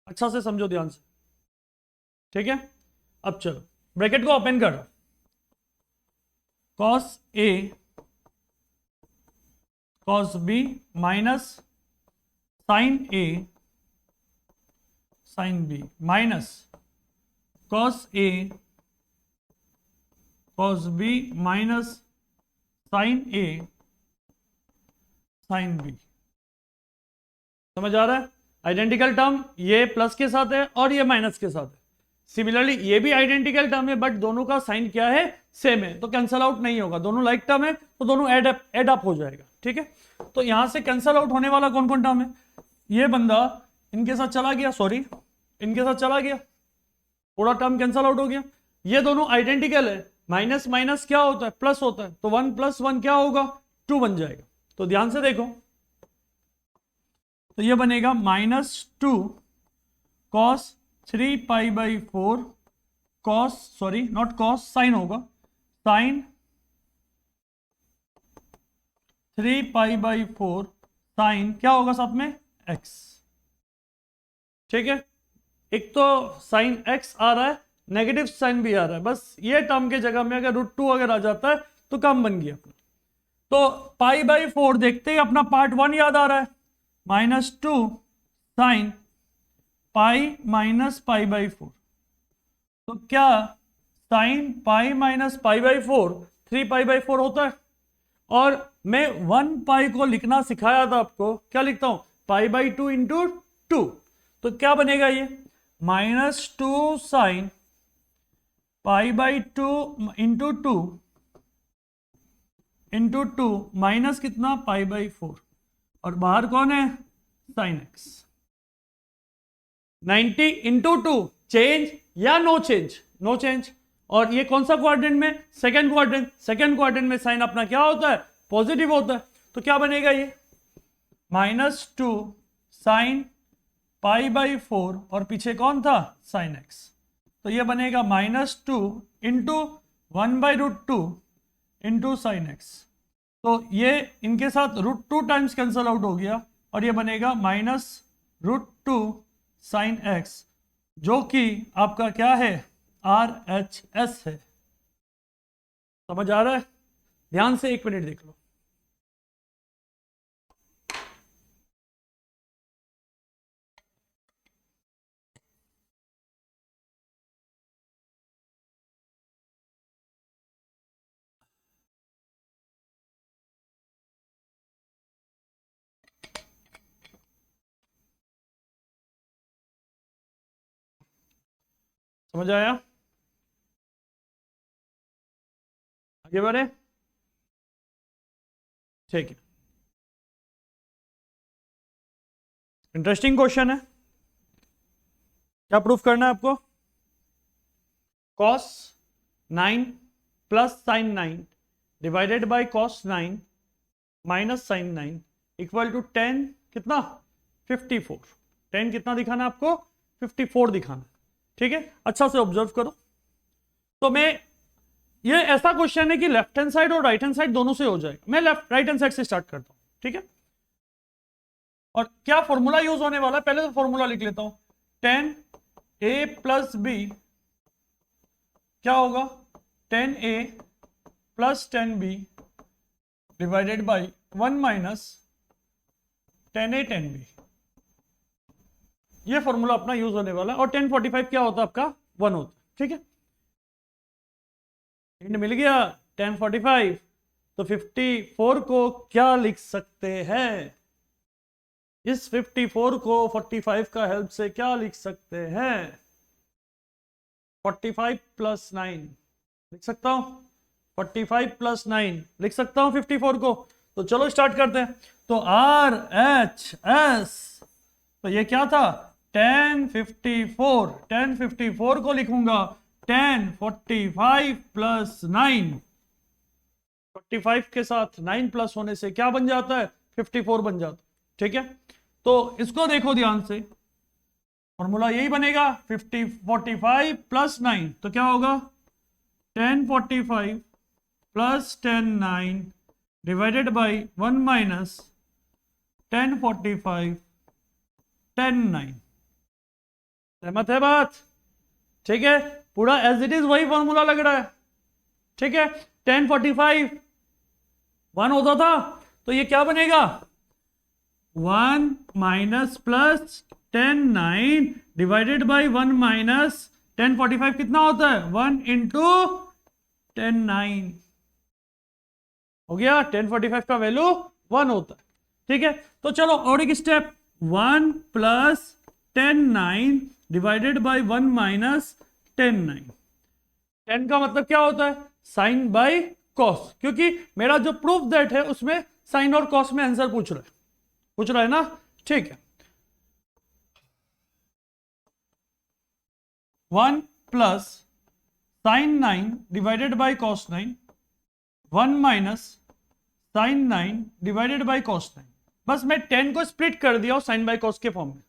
अच्छा से समझो ध्यान से। ठीक है, अब चलो ब्रैकेट को ओपन करो, cos a cos b minus sin a sin b minus cos a cos b minus sin a sin b। समझ आ रहा है? आइडेंटिकल टर्म ये प्लस के साथ है और ये माइनस के साथ है। सिमिलरली ये भी आइडेंटिकल टर्म है, बट दोनों का साइन क्या है, सेम है, तो कैंसल आउट नहीं होगा। दोनों लाइक टर्म है तो दोनों एड अप हो जाएगा। ठीक है, तो यहां से कैंसल आउट होने वाला कौन कौन टर्म है, ये बंदा इनके साथ चला गया, सॉरी इनके साथ चला गया, पूरा टर्म कैंसल आउट हो गया। ये दोनों आइडेंटिकल है, माइनस माइनस क्या होता है, प्लस होता है, तो 1 + 1 क्या होगा, 2 बन जाएगा। तो ध्यान से देखो, तो ये बनेगा -2 cos 3π/4 cos, sorry not cos, sine होगा, साइन 3π/4 साइन क्या होगा साथ में, एक्स। ठीक है, एक तो साइन एक्स आ रहा है, नेगेटिव साइन भी आ रहा है, बस ये टर्म के जगह में अगर √2 अगर आ जाता है तो काम बन गया अपना। तो π/4 देखते ही अपना पार्ट 1 याद आ रहा है, -2 साइन पाई माइनस π/4। तो क्या साइन पाई माइनस π/4 3π/4 होता है? और मैं 1π को लिखना सिखाया था आपको, क्या लिखता हूं, π/2 इंटू 2। तो क्या बनेगा ये, -2 साइन π/2 इंटू 2 इंटू 2 माइनस कितना π/4, और बाहर कौन है, साइन एक्स। 90 इंटू 2 चेंज या नो चेंज, नो चेंज। और ये कौन सा क्वाड्रेंट में, सेकंड क्वाड्रेंट, सेकंड क्वाड्रेंट में साइन अपना क्या होता है, पॉजिटिव होता है। तो क्या बनेगा ये, -2 साइन π/4 और पीछे कौन था, साइन एक्स। तो ये बनेगा -2 इंटू 1/√2 इंटू साइन एक्स। तो ये इनके साथ √2 टाइम्स कैंसल आउट हो गया, और ये बनेगा -√2 साइन एक्स, जो कि आपका क्या है, RHS है। समझ आ रहा है? ध्यान से 1 मिनट देख लो। समझ आया? आगे बढ़े, ठीक है। इंटरेस्टिंग क्वेश्चन है। क्या प्रूफ करना है आपको, cos 9 plus sine 9 divided by cos 9 minus sine 9 equal to 10 कितना, 54। 10 कितना दिखाना आपको, 54 दिखाना। ठीक है, अच्छा से ऑब्जर्व करो। तो मैं, ये ऐसा क्वेश्चन है कि लेफ्ट हैंड साइड और राइट हैंड साइड दोनों से हो जाएगा। मैं राइट हैंड साइड से स्टार्ट करता हूं, ठीक है। और क्या फॉर्मूला यूज होने वाला है, पहले तो फॉर्मूला लिख लेता हूं। 10a प्लस बी क्या होगा, 10a plus 10b divided by 1 minus 10a 10b। ये फॉर्मूला अपना यूज होने वाला है। और 1045 क्या होता है आपका, 1 होता है। ठीक है, हिंट मिल गया 1045। तो 54 को क्या लिख सकते हैं, इस 54 को 45 का हेल्प से क्या लिख सकते हैं, 45 प्लस 9 लिख सकता हूं, 45 प्लस 9 लिख सकता हूं 54 को। तो चलो स्टार्ट करते हैं। तो RHS, तो ये क्या था, 1054। 1054 को लिखूंगा 1045 प्लस 9, 45 के साथ 9 प्लस होने से क्या बन जाता है, 54 बन जाता है। ठीक है, तो इसको देखो ध्यान से, फॉर्मूला यही बनेगा 45 प्लस 9। तो क्या होगा, 1045 प्लस 10 9 डिवाइडेड बाई 1 माइनस 1045 10 9। सहमत है बात? ठीक है, पूरा एज इट इज वही फॉर्मूला लग रहा है। ठीक है, 1045 1 होता था, तो ये क्या बनेगा, 1 minus plus 10 9 divided by 1 minus 1045 कितना होता है, 1 इंटू 10 9 हो गया। 1045 का वैल्यू 1 होता है। ठीक है, तो चलो और एक step, 1 plus 10 9 divided by 1 minus 10 9। 10 का मतलब क्या होता है, साइन बाई कॉस, क्योंकि मेरा जो प्रूफ दैट है उसमें साइन और कॉस में आंसर पूछ रहा है ना। ठीक है, 1 plus sine 9 divided by cos 9, 1 minus sine 9 divided by cos 9। बस मैं 10 को स्प्लिट कर दिया साइन बाई कॉस के फॉर्म में।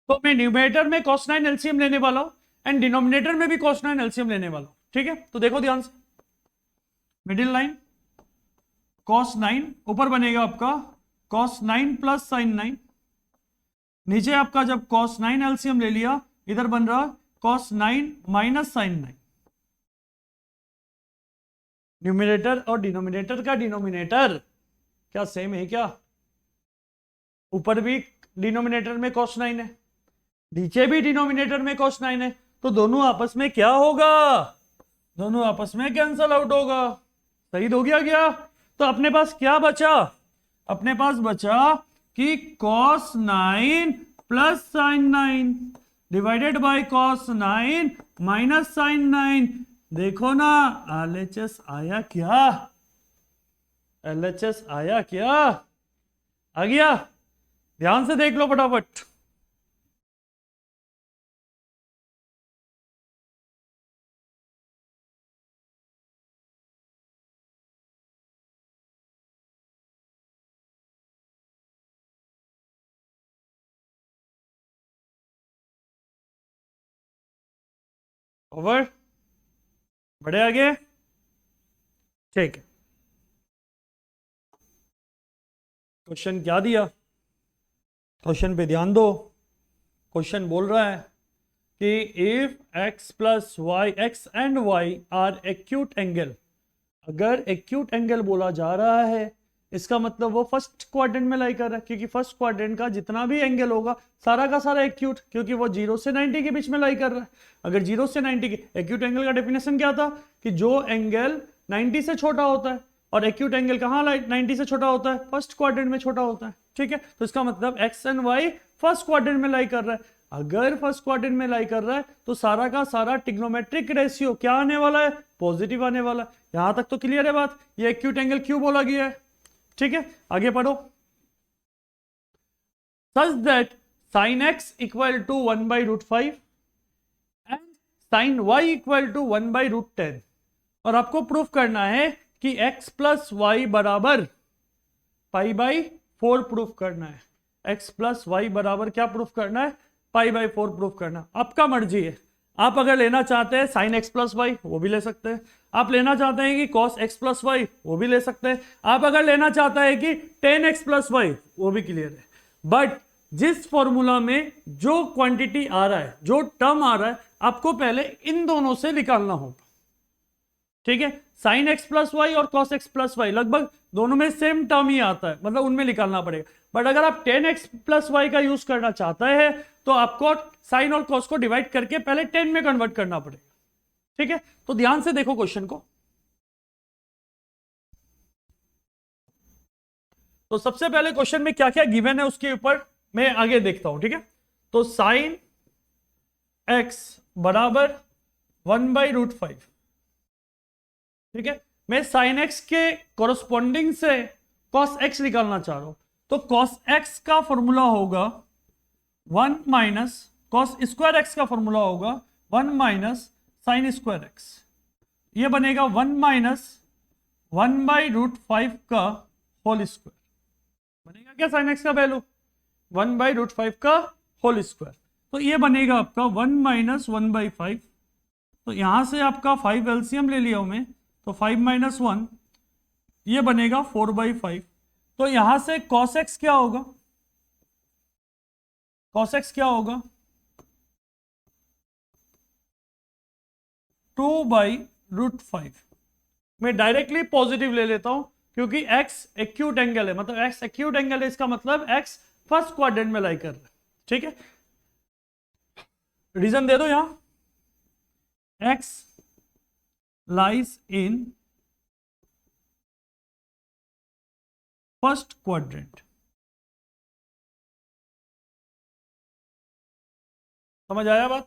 तो मैं न्यूमरेटर में cos 9 एलसीएम लेने वाला हूं एंड डिनोमिनेटर में भी cos 9 एलसीएम लेने वाला हूं। ठीक है, तो देखो ध्यान से, मिडिल लाइन cos 9 ऊपर बनेगा आपका cos 9 प्लस साइन 9 नीचे आपका जब cos 9 एलसीएम ले लिया, इधर बन रहा cos 9 माइनस sin 9। न्यूमिनेटर और डिनोमिनेटर का डिनोमिनेटर क्या सेम है क्या? ऊपर भी डिनोमिनेटर में cos 9 है, नीचे भी डिनोमिनेटर में cos 9 है, तो दोनों आपस में क्या होगा? दोनों आपस में कैंसल आउट होगा। सही हो गया। तो अपने पास क्या बचा? अपने पास बचा कि cos 9 plus sin 9 divided by cos 9 minus sin 9। देखो ना LHS आया क्या? LHS आया क्या? आ गया? ध्यान से देख लो फटाफट। ओवर, बढ़े आगे, ठीक है। क्वेश्चन क्या दिया? क्वेश्चन पे ध्यान दो। क्वेश्चन बोल रहा है कि if x plus y, x and y are acute angle, अगर एक्यूट एंगल बोला जा रहा है इसका मतलब वो फर्स्ट क्वाड्रेंट में लाई कर रहा है, क्योंकि फर्स्ट क्वाड्रेंट का जितना भी एंगल होगा सारा का सारा एक्यूट, क्योंकि वो 0 से 90 के बीच में लाई कर रहा है। अगर 0 से 90 के, एक्यूट एंगल का डेफिनेशन क्या था कि जो एंगल 90 से छोटा होता है, और एक्यूट एंगल कहाँ 90 से छोटा होता है? फर्स्ट क्वाड्रेंट में छोटा होता है, ठीक है। तो इसका मतलब x and y first quadrant में लाई कर रहा है। अगर फर्स्ट क्वाड्रेंट में लाई कर रहा है तो सारा का सारा ट्रिग्नोमेट्रिक रेशियो क्या आने वाला है? पॉजिटिव आने वाला है। यहां तक तो क्लियर है बात? ये एक्यूट एंगल क्यों बोला गया है, ठीक है। आगे पढ़ो। Such that sin x equal to 1/√5 and sin y equal to 1/√10, और आपको प्रूफ करना है कि x प्लस वाई बराबर π/4 प्रूफ करना है। x प्लस वाई बराबर क्या प्रूफ करना है? π/4 प्रूफ करना। आपका मर्जी है, आप अगर लेना चाहते हैं sin x प्लस वाई वो भी ले सकते हैं, आप लेना चाहते हैं कि cos x प्लस वाई वो भी ले सकते हैं, आप अगर लेना चाहता है कि tan x प्लस वाई वो भी क्लियर है। बट जिस फॉर्मूला में जो क्वांटिटी आ रहा है, जो टर्म आ रहा है, आपको पहले इन दोनों से निकालना होगा, ठीक है। sin x प्लस वाई और cos x प्लस वाई लगभग दोनों में सेम टर्म ही आता है, मतलब उनमें निकालना पड़ेगा। बट अगर आप tan x प्लस वाई का यूज करना चाहते हैं तो आपको sin और cos को डिवाइड करके पहले 10 में कन्वर्ट करना पड़ेगा, ठीक है। तो ध्यान से देखो क्वेश्चन को। तो सबसे पहले क्वेश्चन में क्या क्या गिवन है उसके ऊपर मैं आगे देखता हूं, ठीक है। तो sin x बराबर 1/√5, ठीक है। मैं sin x के कोरस्पॉन्डिंग से cos x निकालना चाह रहा हूं, तो cos x का फॉर्मूला होगा 1 माइनस cos स्क्वायर x का फॉर्मूला होगा 1 माइनस sin स्क्वायर x। ये बनेगा 1 माइनस 1/√5 का होल स्क्वायर। बनेगा क्या sin x का वैल्यू? 1/√5 का होल स्क्वायर। तो ये बनेगा आपका 1 माइनस 1/5। तो यहां से आपका 5 एलसीएम ले लिया हूं मैं, तो 5 माइनस 1 ये बनेगा 4/5। तो यहां से cos x क्या होगा? cos x क्या होगा? 2/√5। मैं डायरेक्टली पॉजिटिव ले लेता हूं क्योंकि x एक्यूट एंगल है, मतलब x एक्यूट एंगल है, इसका मतलब x फर्स्ट क्वाड्रेंट में लाई कर रहा है, ठीक है। रीजन दे दो यहां, x lies in first quadrant. समझ आया बात?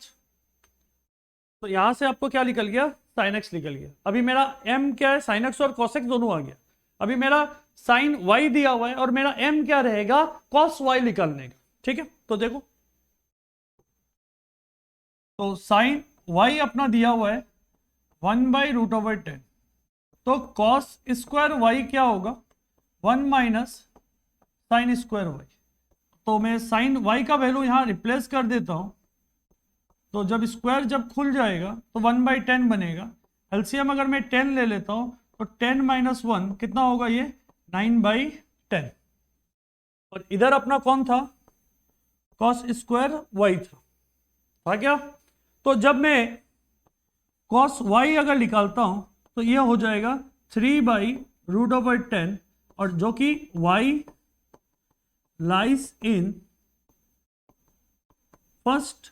तो यहां से आपको क्या निकल गया? sin x निकल गया। अभी मेरा m क्या है? sin x और cos x दोनों आ गया। अभी मेरा sin y दिया हुआ है और मेरा m क्या रहेगा? cos y निकालने का, ठीक है। तो देखो, तो sin y अपना दिया हुआ है 1/√10, तो cos स्क्वायर y क्या होगा? 1 माइनस sin स्क्वायर y। तो मैं sin y का वैल्यू यहां रिप्लेस कर देता हूं, तो जब स्क्वायर जब खुल जाएगा तो 1/10 बनेगा। एलसीएम अगर मैं 10 ले लेता हूं तो 10 माइनस 1 कितना होगा? ये 9/10। और इधर अपना कौन था? कॉस स्क्वायर वाई था क्या? तो जब मैं कॉस वाई अगर निकालता हूं तो यह हो जाएगा 3/√10, और जो कि y lies in first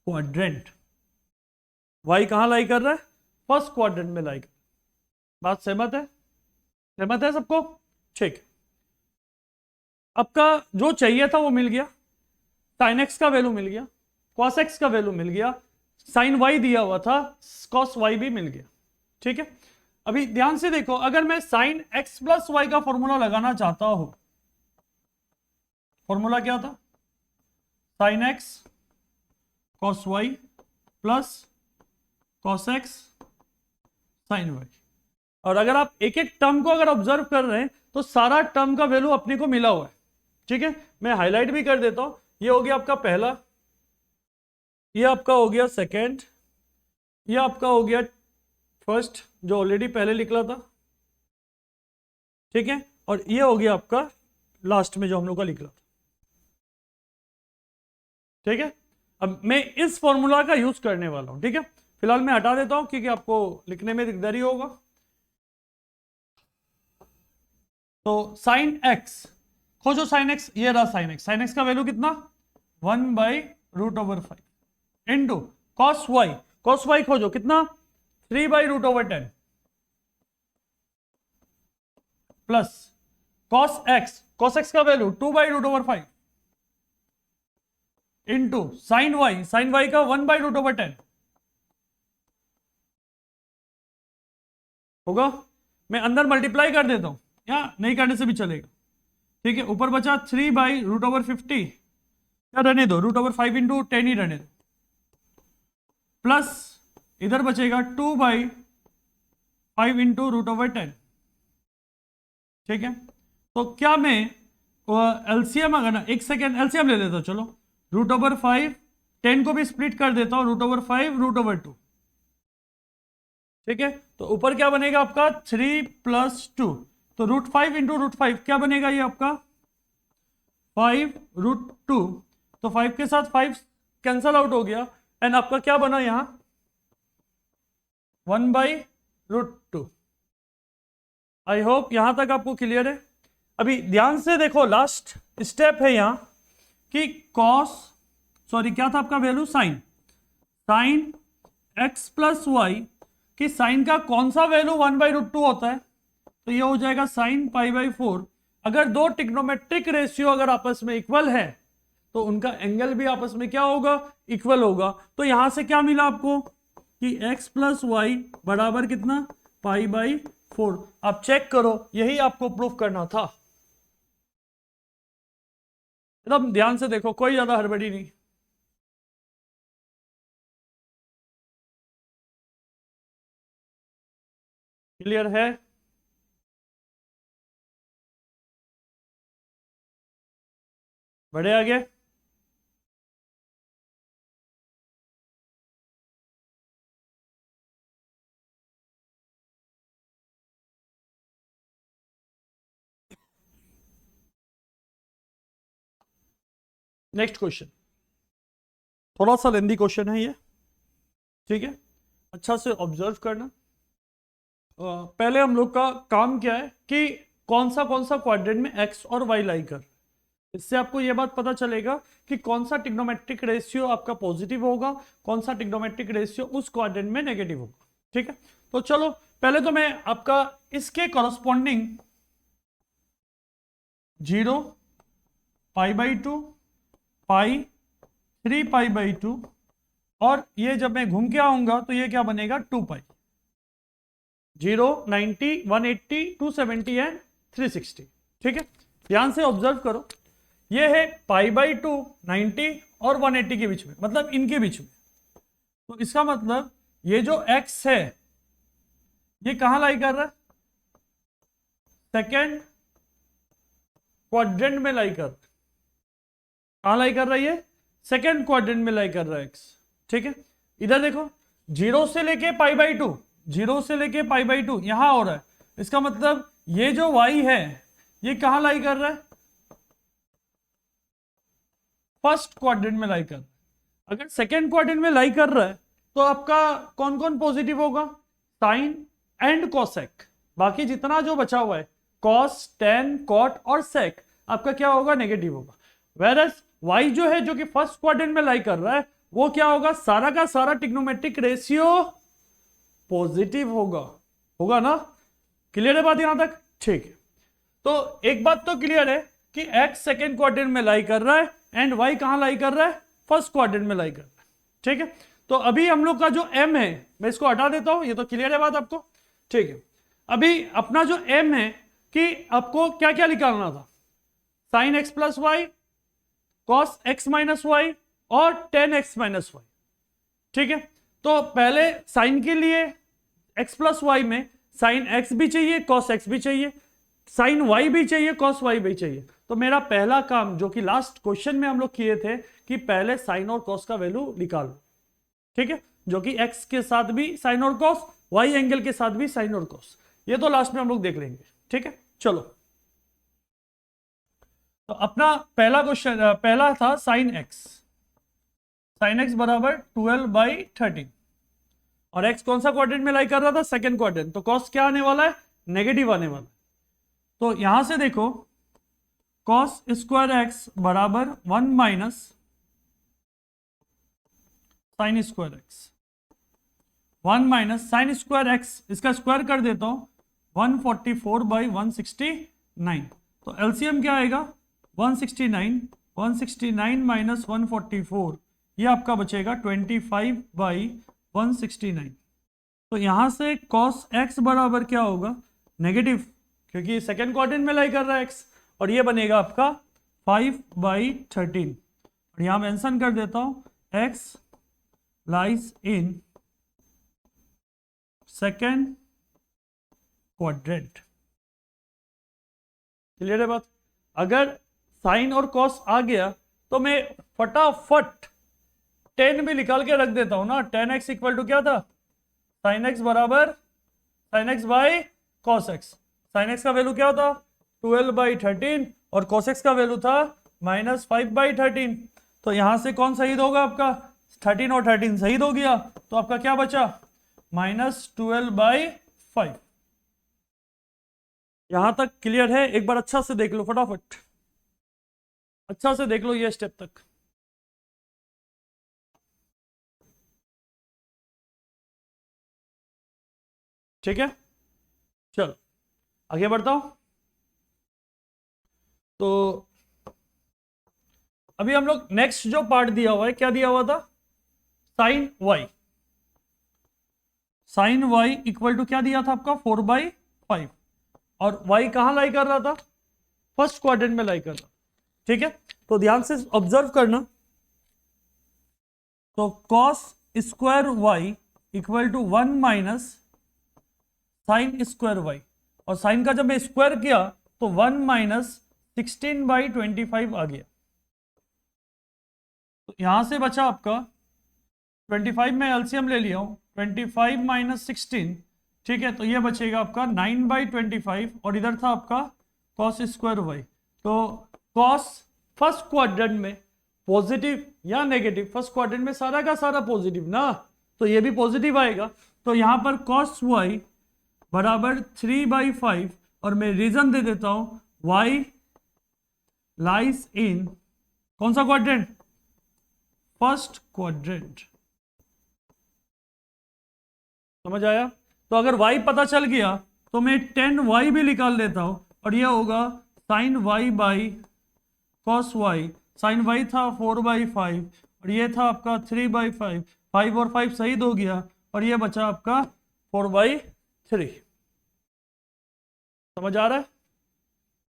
quadrant. y कहां लाई कर रहा है? फर्स्ट क्वाड्रेंट में लाई कर। बात सहमत है? सहमत है सबको? ठीक। आपका जो चाहिए था वो मिल गया, साइन एक्स का वैल्यू मिल गया, कॉस एक्स का वैल्यू मिल गया, साइन वाई दिया हुआ था, कॉस वाई भी मिल गया। ठीक है, अभी ध्यान से देखो, अगर मैं साइन एक्स प्लस वाई का फॉर्मूला लगाना चाहता हूं, फॉर्मूला क्या था? Sine x cos y plus cos x sine y. और अगर आप एक एक टर्म को अगर ऑब्जर्व कर रहे हैं तो सारा टर्म का वैल्यू अपने को मिला हुआ है। ठीक है, मैं हाईलाइट भी कर देता हूं। ये हो गया आपका पहला, ये आपका हो गया सेकेंड, ये आपका हो गया फर्स्ट जो ऑलरेडी पहले निकला था। ठीक है, और ये हो गया आपका लास्ट में जो हम लोग का निकला था। ठीक है, अब मैं इस फॉर्मूला का यूज करने वाला हूं। ठीक है, फिलहाल मैं हटा देता हूं क्योंकि आपको लिखने में दिकदारी होगा। तो साइन एक्स खोजो, साइन एक्स, ये रहा साइन एक्स। साइन एक्स का वैल्यू कितना? 1/√5 into cos y. Cos y खोजो कितना? 3/√10 plus cos x. Cos x का value 2/√5 into sine y. Sine y का 1/√10 होगा। मैं अंदर मल्टीप्लाई कर देता हूं, या नहीं करने से भी चलेगा। ठीक है, ऊपर बचा 3/√50, या रहने दो, √5 इंटू 10 ही रहने दो, प्लस इधर बचेगा 2/5 इंटू √10। ठीक है, तो क्या मैं एलसीएम अगर ना, एक सेकेंड एलसीएम ले लेता हूं, चलो। √5 10 को भी स्प्लिट कर देता हूं, √5 √2। ठीक है, तो ऊपर क्या बनेगा आपका? 3 + 2, तो √5 इंटू √5 क्या बनेगा? ये आपका 5√2। तो 5 के साथ 5 कैंसल आउट हो गया, एंड आपका क्या बना यहां? 1/√2। आई होप यहां तक आपको क्लियर है। अभी ध्यान से देखो, लास्ट स्टेप है यहां कि क्या था आपका value? Sine x plus y कि साइन का कौन सा वैल्यू 1/√2 होता है? तो ये हो जाएगा साइन π/4। अगर दो ट्रिग्नोमेट्रिक रेशियो अगर आपस में इक्वल है तो उनका एंगल भी आपस में क्या होगा? इक्वल होगा। तो यहां से क्या मिला आपको कि x प्लस वाई बराबर कितना? π/4। आप चेक करो, यही आपको प्रूफ करना था। एकदम ध्यान से देखो, कोई ज्यादा हड़बड़ी नहीं। क्लियर है? बढ़े आगे। नेक्स्ट क्वेश्चन, थोड़ा सा लेंदी क्वेश्चन है ये। ठीक है, अच्छा से ऑब्जर्व करना। पहले हम लोग का काम क्या है कि कौन सा क्वाड्रेंट में एक्स और वाई लाई कर, इससे आपको यह बात पता चलेगा कि कौन सा ट्रिग्नोमेट्रिक रेशियो आपका पॉजिटिव होगा, कौन सा ट्रिग्नोमेट्रिक रेशियो उस क्वाड्रेंट में नेगेटिव होगा। ठीक है, तो चलो पहले तो मैं आपका इसके कॉरस्पॉन्डिंग 0 π/2 पाई 3π/2, और ये जब मैं घूम के आऊंगा तो ये क्या बनेगा? 2π। 0 90 180 270 एंड 360। ठीक है, ध्यान से ऑब्जर्व करो, ये है π/2 90 और 180 के बीच में, मतलब इनके बीच में। तो इसका मतलब ये जो x है ये कहां लाई कर रहा है? सेकेंड क्वाड्रेंट में लाई कर रहा है। कहां लाई कर रहा है ये? सेकेंड क्वाड्रेंट में लाई कर रहा है x। ठीक है, इधर देखो, 0 से लेके π/2, 0 से लेके π/2 यहां हो रहा है। इसका मतलब ये जो y है ये कहां लाई कर रहा है? फर्स्ट क्वाड्रेंट में लाई कर रहा है। अगर सेकेंड क्वाड्रेंट में लाई कर रहा है तो आपका कौन कौन पॉजिटिव होगा? साइन एंड कॉसेक, बाकी जितना जो बचा हुआ है कॉस, टेन, कॉट और सेक आपका क्या होगा? नेगेटिव होगा। वेरस वाई जो है, जो कि फर्स्ट क्वाड्रेंट में लाई कर रहा है, वो क्या होगा? सारा का सारा ट्रिग्नोमेट्रिक रेशियो पॉजिटिव होगा। होगा ना? क्लियर है बात यहां तक? ठीक है। तो एक बात तो क्लियर है कि एक्स सेकेंड क्वाड्रेंट में लाई कर रहा है एंड वाई कहां लाई कर रहा है? फर्स्ट क्वाड्रेंट में लाई कर रहा है। ठीक है, तो अभी हम लोग का जो एम है, मैं इसको हटा देता हूं, ये तो क्लियर है बात आपको? ठीक है, अभी अपना जो एम है कि आपको क्या क्या निकालना था? Sine x plus y, cos x minus y और टेन एक्स माइनस वाई। ठीक है, तो पहले साइन के लिए एक्स प्लस वाई में साइन एक्स भी चाहिए, कॉस एक्स भी चाहिए, साइन वाई भी चाहिए, कॉस वाई भी चाहिए। तो मेरा पहला काम जो कि लास्ट क्वेश्चन में हम लोग किए थे कि पहले साइन और कॉस का वैल्यू निकालो। ठीक है, जो कि एक्स के साथ भी साइन और कॉस, वाई एंगल के साथ भी साइन और कॉस, ये तो लास्ट में हम लोग देख लेंगे। ठीक है, चलो, तो अपना पहला क्वेश्चन पहला था साइन एक्स बराबर 12/13 और एक्स कौन सा क्वाड्रेंट में लाई कर रहा था? Second quadrant. तो कॉस क्या आने वाला है? नेगेटिव आने वाला है। तो यहां से देखो कॉस स्क्वायर एक्स बराबर 1 minus sine square x, 1 minus sine square x, इसका स्क्वायर कर देता हूं 144/169। तो एलसीएम क्या आएगा? 169 माइनस 144, ये आपका बचेगा 25/169। तो यहां से कॉस एक्स बराबर क्या होगा? नेगेटिव, क्योंकि सेकेंड क्वाड्रेंट में लाई कर रहा है एक्स, और ये बनेगा आपका 5/13। और यहां मेंशन कर देता हूं x lies in second quadrant. Clear है बात? अगर साइन और कॉस आ गया तो मैं फटाफट 10 भी निकाल के रख देता हूं ना। 10x इक्वल टू क्या था? साइन एक्स बराबर sine x by cos x. Sine x का वैल्यू क्या था? 12/13 और कॉस एक्स का वैल्यू था -5/13। तो यहां से कौन शहीद होगा आपका? 13 और 13 शहीद हो गया, तो आपका क्या बचा? -12/5। यहां तक क्लियर है? एक बार अच्छा से देख लो, फटाफट अच्छा से देख लो ये स्टेप तक। ठीक है, चलो आगे बढ़ता हूं। तो अभी हम लोग नेक्स्ट जो पार्ट दिया हुआ है, क्या दिया हुआ था? साइन वाई इक्वल टू क्या दिया था आपका? 4/5। और वाई कहां लाई कर रहा था? फर्स्ट क्वाड्रेंट में लाई कर रहा था। ठीक है, तो ध्यान से ऑब्जर्व करना। तो cos square y equal to 1 minus sine square y, और साइन का जब मैं स्क्वायर किया तो 1 माइनस 16/25 आ गया। तो यहां से बचा आपका 25 में एलसीएम ले लिया हूं, 25 माइनस 16। ठीक है, तो ये बचेगा आपका 9/25 और इधर था आपका कॉस स्क्वायर वाई। तो कॉस फर्स्ट क्वाड्रेंट में पॉजिटिव या नेगेटिव? फर्स्ट क्वाड्रेंट में सारा का सारा पॉजिटिव ना, तो ये भी पॉजिटिव आएगा। तो यहां पर कॉस वाई बराबर 3/5 और मैं रीजन दे देता हूं वाई लाइज इन कौन सा क्वाड्रेंट? First quadrant. समझ आया? तो अगर y पता चल गया तो मैं 10y भी निकाल लेता हूं और यह होगा sine y by cos y. Sine y था 4/5 और ये था आपका 3/5, 5 और 5 शहीद हो गया और ये बचा आपका 4/3। समझ आ रहा है?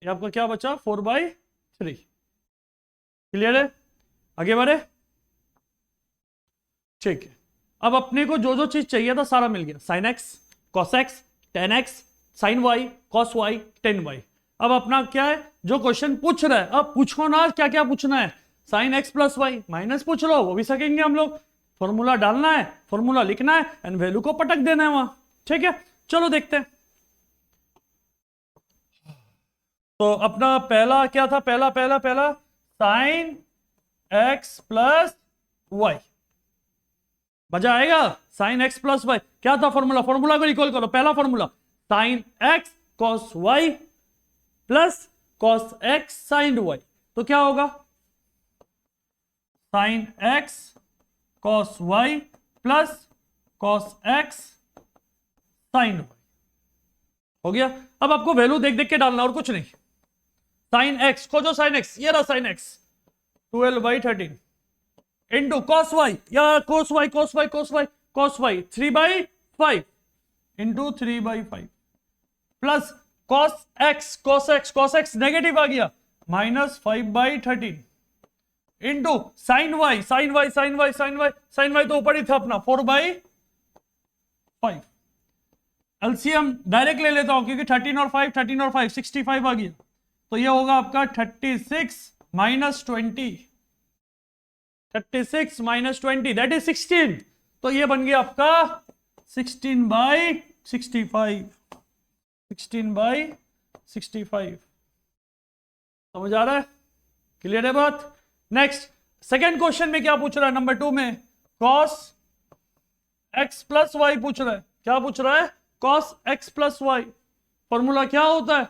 ये आपका क्या बचा? 4/3। क्लियर है? आगे बढ़े? ठीक है, अब अपने को जो जो चीज चाहिए था सारा मिल गया। Sine x, cos x, tan x, sine y, cos y, tan y. अब अपना क्या है? जो क्वेश्चन पूछ रहा है अब पूछो ना, क्या क्या पूछना है? Sine x plus y minus पूछ लो, वो भी सकेंगे हम लोग। फॉर्मूला डालना है, फॉर्मूला लिखना है एंड वैल्यू को पटक देना है वहां। ठीक है, चलो देखते हैं। तो अपना पहला क्या था? पहला साइन एक्स प्लस वाई, मजा आएगा। साइन एक्स प्लस वाई क्या था फॉर्मूला, फॉर्मूला को रिकॉल करो। पहला formula sine x cos y plus cos x sine y, तो क्या होगा sine x cos y plus cos x sine y, हो गया। अब आपको वैल्यू देख देख के डालना और कुछ नहीं। साइन एक्स को जो साइन एक्स, ये रहा sine x 12/13 into cos y, या cos y cos y cos y cos y 3/5 into 3/5 plus cos x negative आ गया -5/13 into sine y sine y sine y sine y sine y तो ऊपर ही था अपना 4/5। LCM direct ले लेता हूं क्योंकि 13 और 5 65 आ गया, तो ये होगा आपका 36 - 20, 36 - 20 दैट इज 16, तो ये बन गया आपका 16/65, 16/65। समझ आ रहा है, क्लियर है बात। नेक्स्ट सेकेंड क्वेश्चन में क्या पूछ रहा है, नंबर 2 में cos x प्लस वाई पूछ रहा है। क्या पूछ रहा है, cos x plus y. Formula क्या होता है,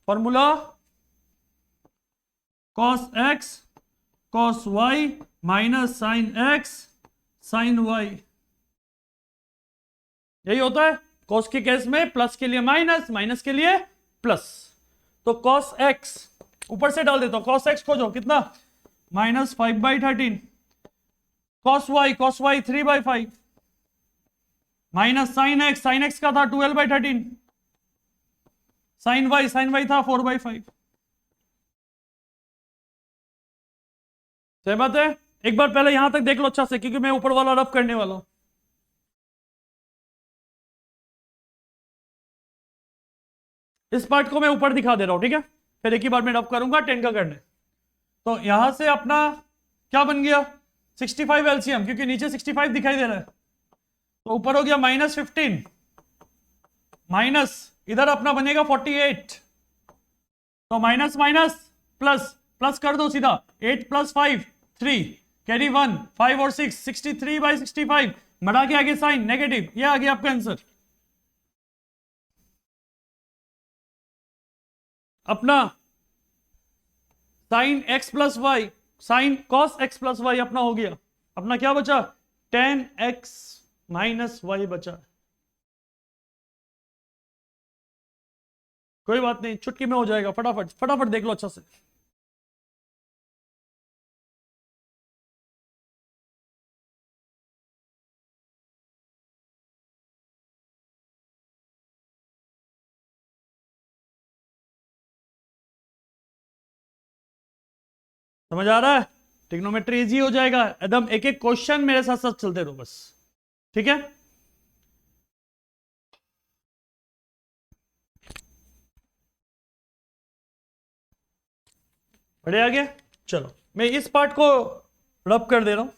formula cos x cos y minus sine x sine y, यही होता है। cos के केस में प्लस के लिए माइनस, माइनस के लिए प्लस, तो cos x ऊपर से डाल देता हूं, cos x खोजो कितना -5/13, cos y 3/5 minus sine x का था 12/13, साइन y था 4/5। सही बात है। एक बार पहले यहां तक देख लो अच्छा से, क्योंकि मैं ऊपर वाला रफ करने वाला हूं। इस पार्ट को मैं ऊपर दिखा दे रहा हूं, ठीक है, फिर एक ही बार में रफ करूंगा 10 का करने। तो यहां से अपना क्या बन गया 65 एलसीएम, क्योंकि नीचे 65 दिखाई दे रहा है, तो ऊपर हो गया -15 माइनस इधर अपना बनेगा 48, तो माइनस माइनस प्लस प्लस कर दो सीधा, 8 + 5 3 कैरी 1 5 और 6 63/65 बढ़ा के आगे साइन नेगेटिव, ये आ गया आपका आंसर। अपना sine x plus y sine cos x plus y अपना हो गया। अपना क्या बचा 10x - y बचा। कोई बात नहीं, चुटकी में हो जाएगा, फटाफट फटाफट देख लो अच्छा से। समझ आ रहा है, ट्रिग्नोमेट्री इजी हो जाएगा एकदम। एक एक क्वेश्चन मेरे साथ साथ चलते रहो बस, ठीक है। बढ़िया, आगे चलो, मैं इस पार्ट को रब कर दे रहा हूं।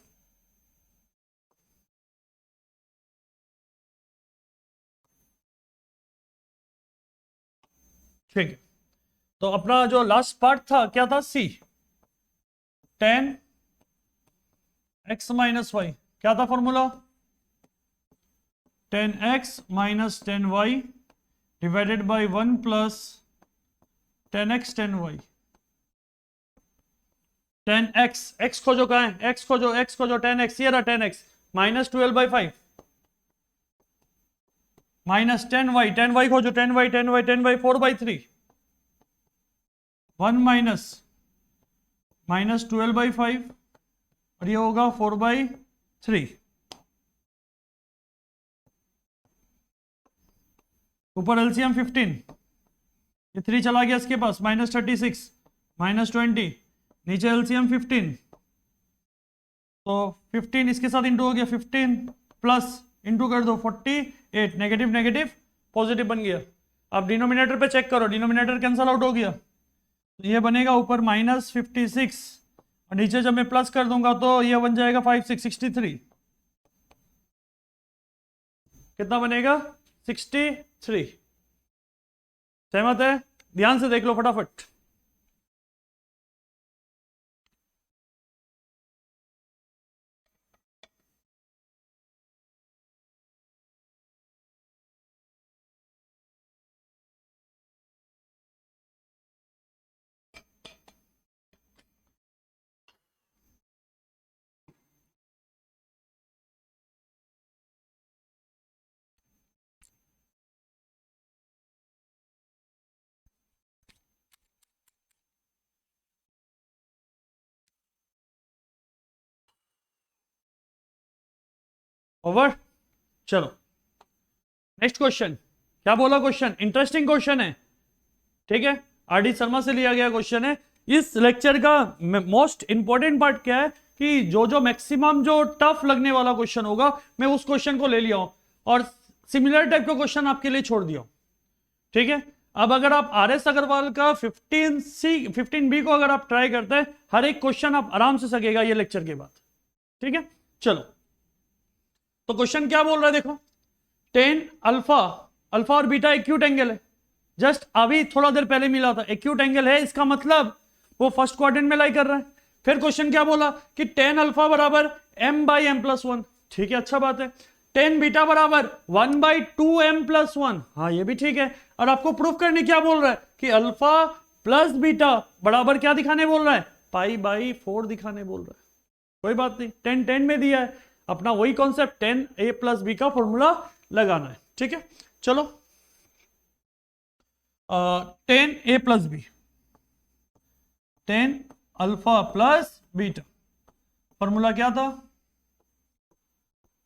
ठीक है, तो अपना जो लास्ट पार्ट था क्या था, सी 10x - y, क्या था formula 10x - 10y divided by 1 + 10x 10y। 10x x खोजो, कहां है x खोजो, x खोजो 10x, ये रहा 10x -12/5 माइनस 10y खोजो 10y 4/3 1 माइनस -12/5 और ये होगा 4/3। ऊपर एलसीएम 15, ये 3 चला गया इसके पास -36 -20, नीचे एलसीएम 15, तो 15 इसके साथ इंटू हो गया 15 प्लस इंटू कर दो 48, नेगेटिव नेगेटिव पॉजिटिव बन गया। अब डिनोमिनेटर पे चेक करो, डिनोमिनेटर कैंसल आउट हो गया, तो ये बनेगा ऊपर -56 और नीचे जब मैं प्लस कर दूंगा तो ये बन जाएगा 5 6 63। कितना बनेगा 63। सहमत है, ध्यान से देख लो फटाफट। ओवर। चलो नेक्स्ट क्वेश्चन, क्या बोला क्वेश्चन, इंटरेस्टिंग क्वेश्चन है, ठीक है, आर.डी. शर्मा से लिया गया क्वेश्चन है। इस लेक्चर का मोस्ट इंपॉर्टेंट पार्ट क्या है कि जो मैक्सिमम जो टफ लगने वाला क्वेश्चन होगा मैं उस क्वेश्चन को ले लिया हूं और सिमिलर टाइप का क्वेश्चन आपके लिए छोड़ दिया, ठीक है। अब अगर आप आर.एस. अग्रवाल का 15B को अगर आप ट्राई करते हैं, हर एक क्वेश्चन आप आराम से सकेगा ये लेक्चर के बाद, ठीक है। चलो तो क्वेश्चन क्या बोल रहा है देखो, टेन अल्फा, अल्फा और बीटा एक्यूट एंगल है, जस्ट अभी थोड़ा देर पहले मिला था, एक्यूट एंगल है, इसका मतलब वो फर्स्ट क्वाड्रेंट में लाई कर रहा है। फिर क्वेश्चन क्या बोला कि टेन अल्फा बराबर m/m+1, ठीक है, अच्छा बात है। टेन बीटा बराबर 1/2m+1, हाँ ये भी ठीक है। और आपको प्रूफ करने क्या बोल रहा है कि अल्फा प्लस बीटा बराबर क्या दिखाने बोल रहा है, π/4 दिखाने बोल रहा है। कोई बात नहीं, 10 में दिया है, अपना वही कॉन्सेप्ट 10a+b का फॉर्मूला लगाना है, ठीक है। चलो 10a+b, 10 alpha plus beta, formula क्या था,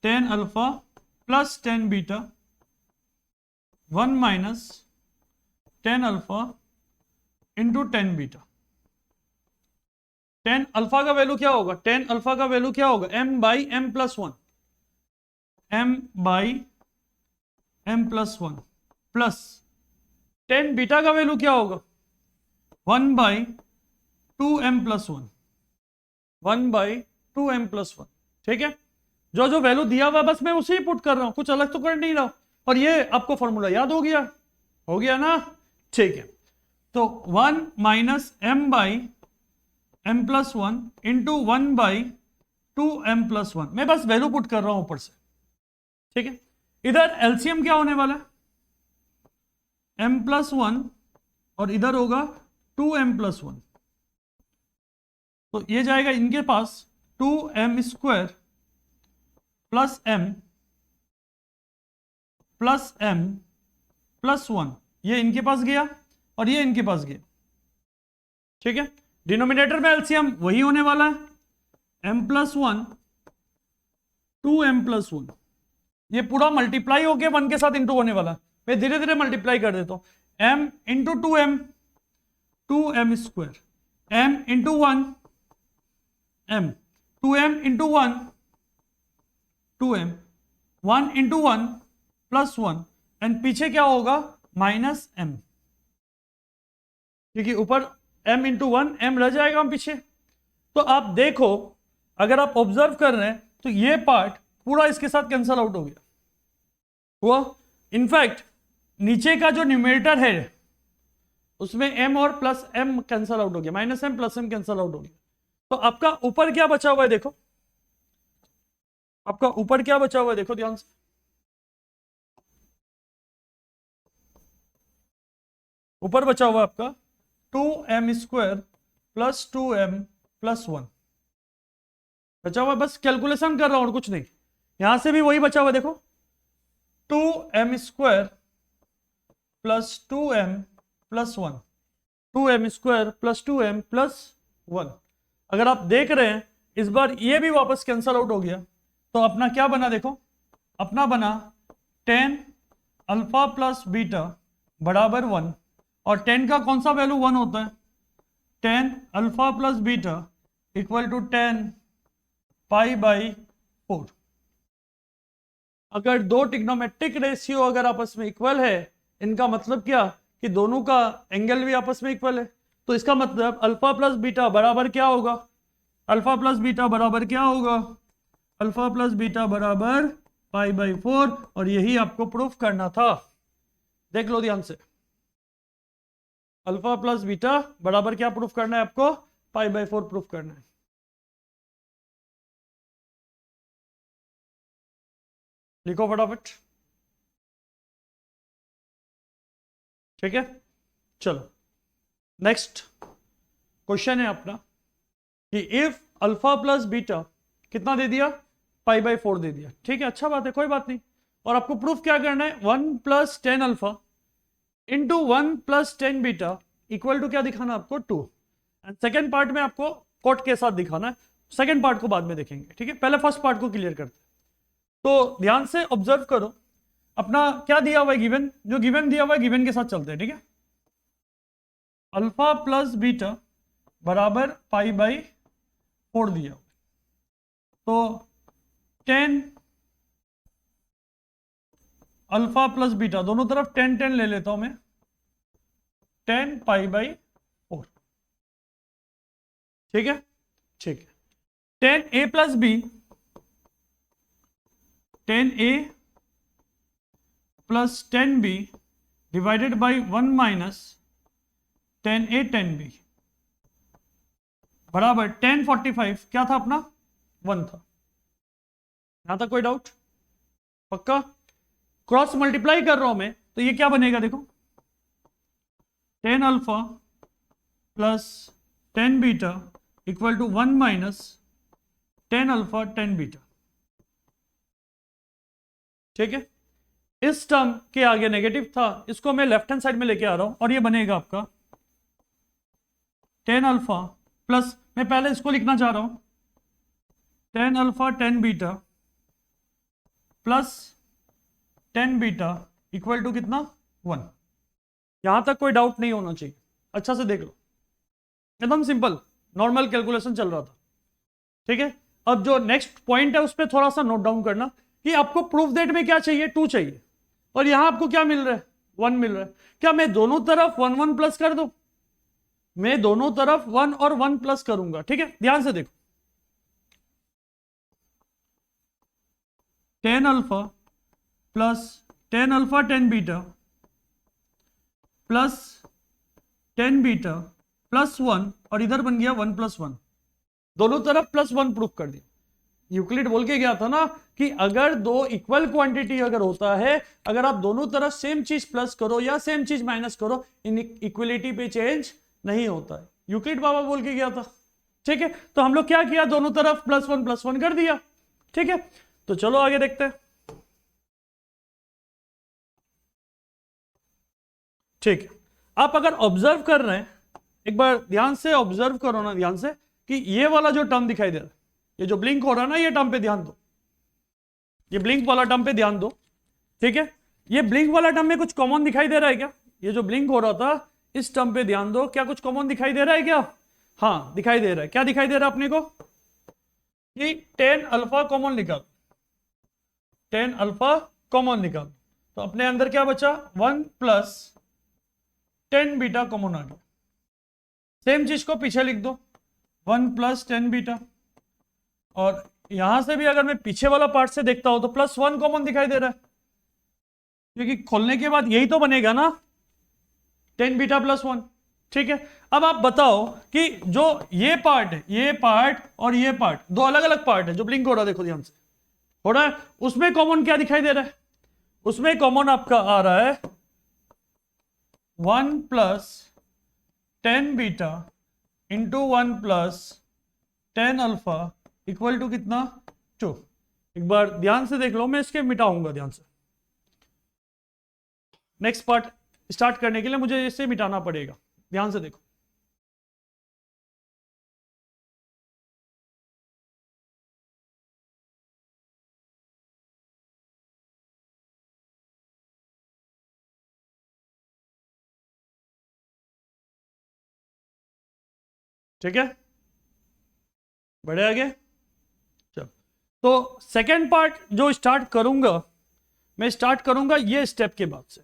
10 alpha plus 10 beta 1 minus 10 alpha into 10 beta. 10 alpha का वैल्यू क्या होगा, 10 अल्फा का वैल्यू क्या होगा, m/m+1, m/m+1 प्लस 10 बीटा का वैल्यू क्या होगा, 1/2m+1, 1/2m+1, ठीक है। जो वैल्यू दिया हुआ बस मैं उसे ही पुट कर रहा हूं, कुछ अलग तो कर नहीं रहा, और ये आपको फॉर्मूला याद हो गया ना, ठीक है। तो 1 माइनस m/m+1 इंटू 1/2m+1, मैं बस वैल्यू पुट कर रहा हूं ऊपर से, ठीक है। इधर एलसीएम क्या होने वाला है, m+1 और इधर होगा 2m+1, तो ये जाएगा इनके पास 2m² plus m plus m plus 1, ये इनके पास गया और ये इनके पास गया, ठीक है। डिनोमिनेटर में एलसीएम वही होने वाला है, m+1 2m+1, ये पूरा मल्टीप्लाई होके 1 के साथ इंटू होने वाला, मैं धीरे धीरे मल्टीप्लाई कर देता हूं, m into 2m, 2m², m into 1 m, 2m into 1 2m, 1 into 1 plus 1, and पीछे क्या होगा माइनस m, क्योंकि ऊपर m इंटू 1 m रह जाएगा पीछे। तो आप देखो, अगर आप ऑब्जर्व कर रहे हैं तो ये पार्ट पूरा इसके साथ कैंसल आउट हो गया हुआ। इनफैक्ट नीचे का जो न्यूमरेटर है उसमें m और प्लस m कैंसल आउट हो गया, minus m plus m cancel out हो गया। तो आपका ऊपर क्या बचा हुआ है देखो, आपका ऊपर क्या बचा हुआ है देखो ध्यान से, ऊपर बचा हुआ है आपका 2m² प्लस 2m प्लस 1 बचा हुआ, बस कैलकुलेशन कर रहा हूं और कुछ नहीं। यहां से भी वही बचा हुआ देखो, 2m² plus 2m plus 1, 2m² plus 2m plus 1। अगर आप देख रहे हैं इस बार ये भी वापस कैंसल आउट हो गया, तो अपना क्या बना देखो, अपना बना 10 अल्फा प्लस बीटा बराबर 1, और 10 का कौन सा वैल्यू 1 होता है, 10 alpha plus beta equal to 10 π/4। अगर दो ट्रिग्नोमेट्रिक रेशियो अगर आपस में इक्वल है, इनका मतलब क्या कि दोनों का एंगल भी आपस में इक्वल है, तो इसका मतलब अल्फा प्लस बीटा बराबर क्या होगा, अल्फा प्लस बीटा बराबर क्या होगा, अल्फा प्लस बीटा बराबर π/4, और यही आपको प्रूफ करना था। देख लो ध्यान से, अल्फा प्लस बीटा बराबर क्या प्रूफ करना है आपको, π/4 प्रूफ करना है। लिखो फटाफट, ठीक है। चलो नेक्स्ट क्वेश्चन है अपना कि इफ अल्फा प्लस बीटा कितना दे दिया, π/4 दे दिया, ठीक है, अच्छा बात है, कोई बात नहीं। और आपको प्रूफ क्या करना है, 1 + 10 alpha into 1 + 10 beta equal to क्या दिखाना आपको, 2। एंड सेकेंड पार्ट में आपको कोट के साथ दिखाना है, सेकेंड पार्ट को बाद में देखेंगे, ठीक है, पहले फर्स्ट पार्ट को क्लियर करते हैं। तो ध्यान से ऑब्जर्व करो, अपना क्या दिया हुआ है गिवन, जो गिवन दिया हुआ है गिवन के साथ चलते हैं, ठीक है। अल्फा प्लस बीटा बराबर पाई बाई 4 दिया, तो 10 अल्फा प्लस बीटा, दोनों तरफ 10 10 ले लेता हूं मैं, 10 पाई बाई 4, ठीक है। ठीक है, 10a plus b, 10a plus 10b divided by 1 minus 10a 10b बराबर 1045, क्या था अपना 1 था। यहां तक कोई डाउट? पक्का? क्रॉस मल्टीप्लाई कर रहा हूं मैं, तो ये क्या बनेगा देखो, 10 alpha plus 10 beta equal to 1 minus 10 alpha 10 beta, ठीक है। इस टर्म के आगे नेगेटिव था, इसको मैं लेफ्ट हैंड साइड में लेके आ रहा हूं, और ये बनेगा आपका 10 अल्फा प्लस, मैं पहले इसको लिखना चाह रहा हूं, 10 alpha 10 beta plus 10 beta equal to कितना 1। यहां तक कोई डाउट नहीं होना चाहिए, अच्छा से देख लो, एकदम सिंपल नॉर्मल कैलकुलेशन चल रहा था, ठीक है। अब जो नेक्स्ट पॉइंट है उस पर थोड़ा सा नोट डाउन करना कि आपको प्रूफ दैट में क्या चाहिए, 2 चाहिए, और यहां आपको क्या मिल रहा है, 1 मिल रहा है। क्या मैं दोनों तरफ 1 1 प्लस कर दूं? मैं दोनों तरफ 1 और 1 प्लस करूंगा, ठीक है। ध्यान से देखो, 10 alpha plus 10 alpha 10 beta plus 10 beta plus 1, और इधर बन गया 1 प्लस 1, दोनों तरफ प्लस 1 प्रूफ कर दिया। यूक्लिड बोल के गया था ना कि अगर दो इक्वल क्वांटिटी अगर होता है, अगर आप दोनों तरफ सेम चीज प्लस करो या सेम चीज माइनस करो, इन इक्वलिटी पे चेंज नहीं होता है, यूक्लिड बाबा बोल के गया था, ठीक है। तो हम लोग क्या किया, दोनों तरफ प्लस वन कर दिया, ठीक है। तो चलो आगे देखते हैं, ठीक है। आप अगर ऑब्जर्व कर रहे हैं, एक बार ध्यान से ऑब्जर्व करो ना, ध्यान से, कि ये वाला जो टर्म दिखाई दे रहा है, ये जो ब्लिंक हो रहा है ना, ये टर्म पे ध्यान दो, ये ब्लिंक वाला टर्म पे ध्यान दो, ठीक है। ये ब्लिंक वाला टर्म में कुछ कॉमन दिखाई दे रहा है क्या? ये जो ब्लिंक हो रहा था इस टर्म पे ध्यान दो, क्या कुछ कॉमन दिखाई दे रहा है क्या? हाँ दिखाई दे रहा है। क्या दिखाई दे रहा है अपने को कि 10 अल्फा कॉमन निकाल, 10 अल्फा कॉमन निकाल, तो अपने अंदर क्या बचा, 1 प्लस 10 बीटा कॉमन आ गया। सेम चीज को पीछे लिख दो, 1 प्लस 10 बीटा, और यहां से भी अगर मैं पीछे वाला पार्ट से देखता हूं तो प्लस 1 कॉमन दिखाई दे रहा है, क्योंकि खोलने के बाद यही तो बनेगा ना, 10 बीटा प्लस 1, ठीक है। अब आप बताओ कि जो ये पार्ट है, ये पार्ट और ये पार्ट, दो अलग अलग पार्ट है जो ब्लिंक हो रहा है, देखो ध्यान से हो रहा है, उसमें कॉमन क्या दिखाई दे रहा है? उसमें कॉमन आपका आ रहा है 1 plus 10 beta into 1 plus 10 alpha equal to कितना 2। एक बार ध्यान से देख लो, मैं इसके मिटाऊंगा ध्यान से, नेक्स्ट पार्ट स्टार्ट करने के लिए मुझे इसे मिटाना पड़ेगा, ध्यान से देखो। ठीक है, बढ़े आगे। चलो, तो सेकेंड पार्ट जो स्टार्ट करूंगा, मैं स्टार्ट करूंगा ये स्टेप के बाद से,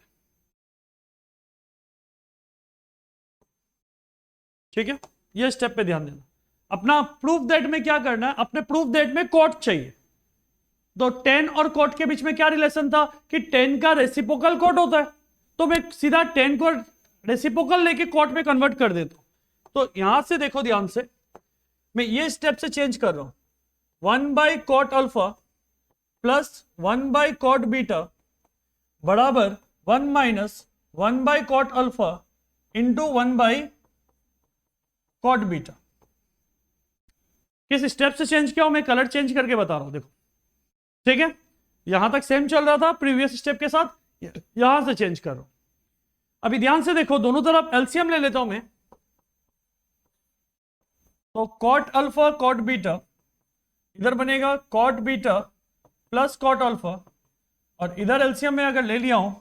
ठीक है। ये स्टेप पे ध्यान देना। अपना प्रूफ दैट में क्या करना है, अपने प्रूफ दैट में कॉट चाहिए, तो 10 और कॉट के बीच में क्या रिलेशन था कि 10 का रेसिप्रोकल कॉट होता है, तो मैं सीधा 10 को रेसिप्रोकल लेके कॉट में कन्वर्ट कर देता हूं। तो यहां से देखो ध्यान से, मैं ये स्टेप से चेंज कर रहा हूं, 1 by cot alpha plus 1 by cot beta बराबर 1 minus 1 by cot alpha into 1 by cot beta. किस स्टेप से चेंज किया हूं, मैं कलर चेंज करके बता रहा हूं, देखो, ठीक है। यहां तक सेम चल रहा था प्रीवियस स्टेप के साथ, यहां से चेंज कर रहा हूं। अभी ध्यान से देखो, दोनों तरफ एलसीएम ले लेता हूं मैं, तो कॉट अल्फा कॉट बीटा, इधर बनेगा cot beta plus cot alpha, और इधर एलसीएम में अगर ले लिया हूं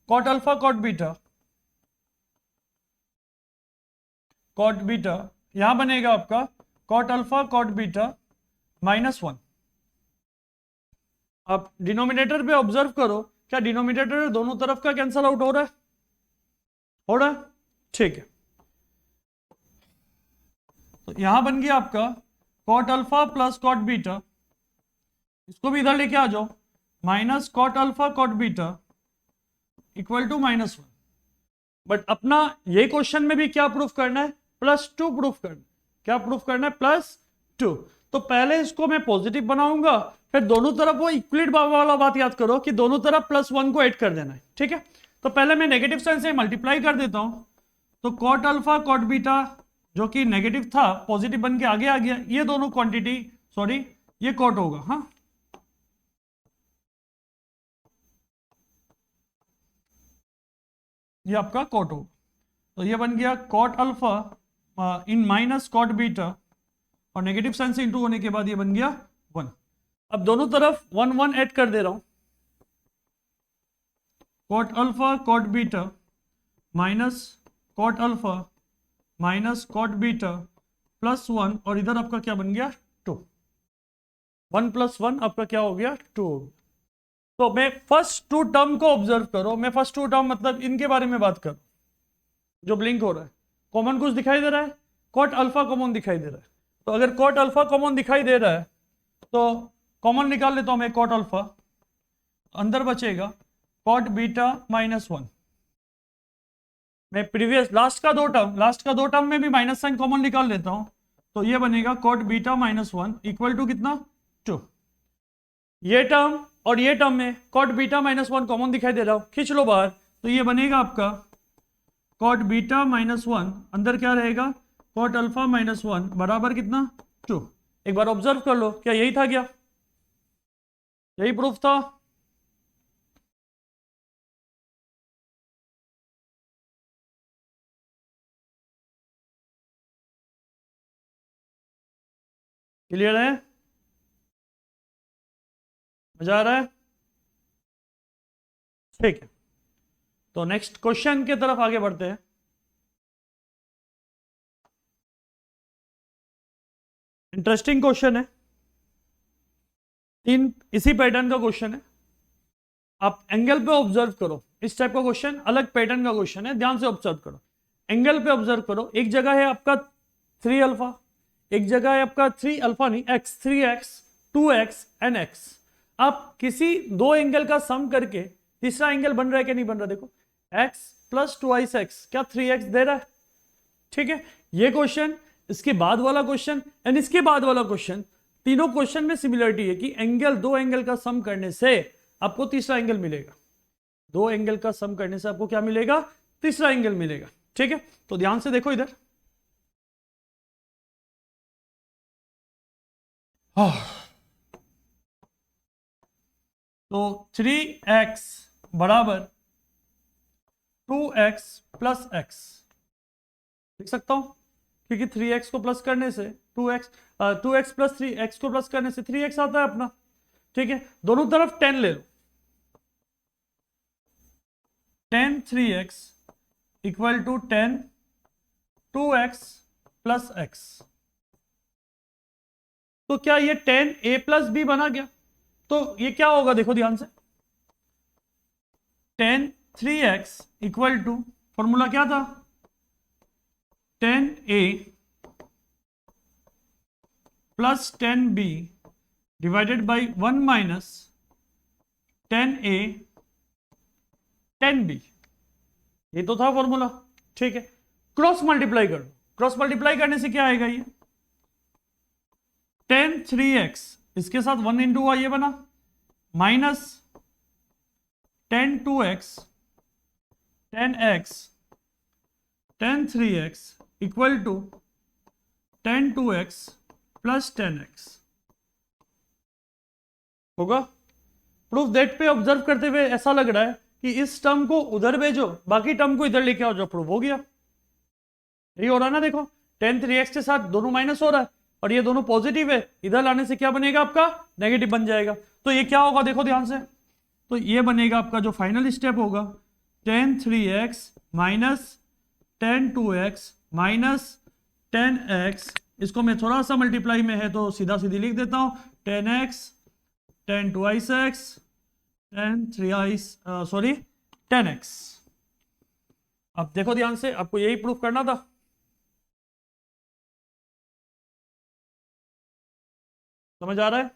कॉट अल्फा कॉट बीटा, यहां बनेगा आपका कॉट अल्फा कॉट बीटा -1। अब डिनोमिनेटर पे ऑब्जर्व करो, क्या डिनोमिनेटर दोनों तरफ का कैंसल आउट हो रहा है? हो रहा है, ठीक है। तो यहां बन गया आपका cot alpha plus cot beta, इसको भी इधर लेके आ जाओ, minus cot alpha cot beta equal to -1। But अपना ये क्वेश्चन में भी क्या प्रूफ करना है? +2 प्रूफ करना। क्या प्रूफ करना है? +2। तो पहले इसको मैं पॉजिटिव बनाऊंगा, फिर दोनों तरफ वो इक्वलिट वाला बात याद करो कि दोनों तरफ +1 को ऐड कर देना है, ठीक है। तो पहले मैं नेगेटिव साइन से मल्टीप्लाई कर देता हूं, तो कॉट अल्फा कॉट बीटा जो कि नेगेटिव था पॉजिटिव बन के आगे आ गया, ये दोनों क्वांटिटी सॉरी ये कॉट होगा, हाँ ये आपका कॉट होगा। तो ये बन गया कॉट अल्फा इन माइनस कॉट बीटा, और नेगेटिव साइन से इंटू होने के बाद ये बन गया 1। अब दोनों तरफ 1 1 ऐड कर दे रहा हूं, cot alpha cot beta minus cot alpha minus cot beta +1, और इधर आपका क्या बन गया 2। 1 + 1 आपका क्या हो गया 2। तो मैं फर्स्ट 2 टर्म को ऑब्जर्व करो, मैं फर्स्ट 2 टर्म मतलब इनके बारे में बात करूं जो ब्लिंक हो रहा है। कॉमन कुछ दिखाई दे रहा है? कॉट अल्फा कॉमन दिखाई दे रहा है। तो अगर कॉट अल्फा कॉमन दिखाई दे रहा है तो कॉमन निकाल लेता हूं मैं, कॉट अल्फा, अंदर बचेगा कॉट बीटा -1। मैं प्रीवियस लास्ट का दो टर्म में भी माइनस साइन कॉमन निकाल लेता हूं, तो ये बनेगा कॉट बीटा -1 इक्वल टू कितना 2। ये टर्म और ये टर्म में कॉट बीटा -1 कॉमन दिखाई दे रहा हो, खींच लो बाहर, तो ये बनेगा आपका कॉट बीटा -1, अंदर क्या रहेगा कॉट अल्फा -1 बराबर कितना 2। एक बार ऑब्जर्व कर लो, क्या यही था? क्या यही प्रूफ था? क्लियर है? मजा आ रहा है? ठीक है, तो नेक्स्ट क्वेश्चन की तरफ आगे बढ़ते हैं। इंटरेस्टिंग क्वेश्चन है, 3 इसी पैटर्न का क्वेश्चन है। आप एंगल पे ऑब्जर्व करो, इस टाइप का क्वेश्चन अलग पैटर्न का क्वेश्चन है, ध्यान से ऑब्जर्व करो। एंगल पे ऑब्जर्व करो, एक जगह है आपका 3 अल्फा, एक जगह है आपका 3 अल्फा नहीं x, 3x 2x and x। आप किसी दो एंगल का सम करके तीसरा एंगल बन रहा है कि नहीं बन रहा? देखो x + 2x क्या 3x दे रहा है? ठीक है, ये क्वेश्चन, इसके बाद वाला क्वेश्चन एंड इसके बाद वाला क्वेश्चन, तीनों क्वेश्चन में सिमिलरिटी है कि दो एंगल का सम करने से आपको तीसरा एंगल मिलेगा। दो एंगल का सम करने से आपको क्या मिलेगा? तीसरा एंगल मिलेगा। ठीक है, तो ध्यान से देखो इधर, तो 3x बराबर 2x + x लिख सकता हूं, क्योंकि 3x को प्लस करने से 2x + 3x को प्लस करने से 3x आता है अपना। ठीक है, दोनों तरफ 10 ले लो, 10 3x equal to 10 2x + x। तो क्या ये 10a + b बना गया? तो ये क्या होगा देखो ध्यान से, 10 3x इक्वल टू, फॉर्मूला क्या था 10a + 10b divided by 1 minus 10a 10b, ये तो था फॉर्मूला। ठीक है, क्रॉस मल्टीप्लाई कर दो, क्रॉस मल्टीप्लाई करने से क्या आएगा, ये 10 3x इसके साथ 1 इंटू ये बना, minus 10 2x 10x 10 3x equal to 10 2x + 10x होगा। प्रूफ दैट पे ऑब्जर्व करते हुए ऐसा लग रहा है कि इस टर्म को उधर भेजो, बाकी टर्म को इधर लेके आओ, जो प्रूफ हो गया। यही हो रहा है ना, देखो 10 3x के साथ दोनों माइनस हो रहा है, और ये दोनों पॉजिटिव है, इधर लाने से क्या बनेगा आपका, नेगेटिव बन जाएगा। तो ये क्या होगा देखो ध्यान से, तो ये बनेगा आपका जो फाइनल स्टेप होगा tan 3x minus tan 2x minus tan x, इसको मैं थोड़ा सा मल्टीप्लाई में है तो सीधा सीधी लिख देता हूं, tan x tan 2x tan 3x sorry tan x। अब देखो ध्यान से, आपको यही प्रूफ करना था। समझ आ रहा है?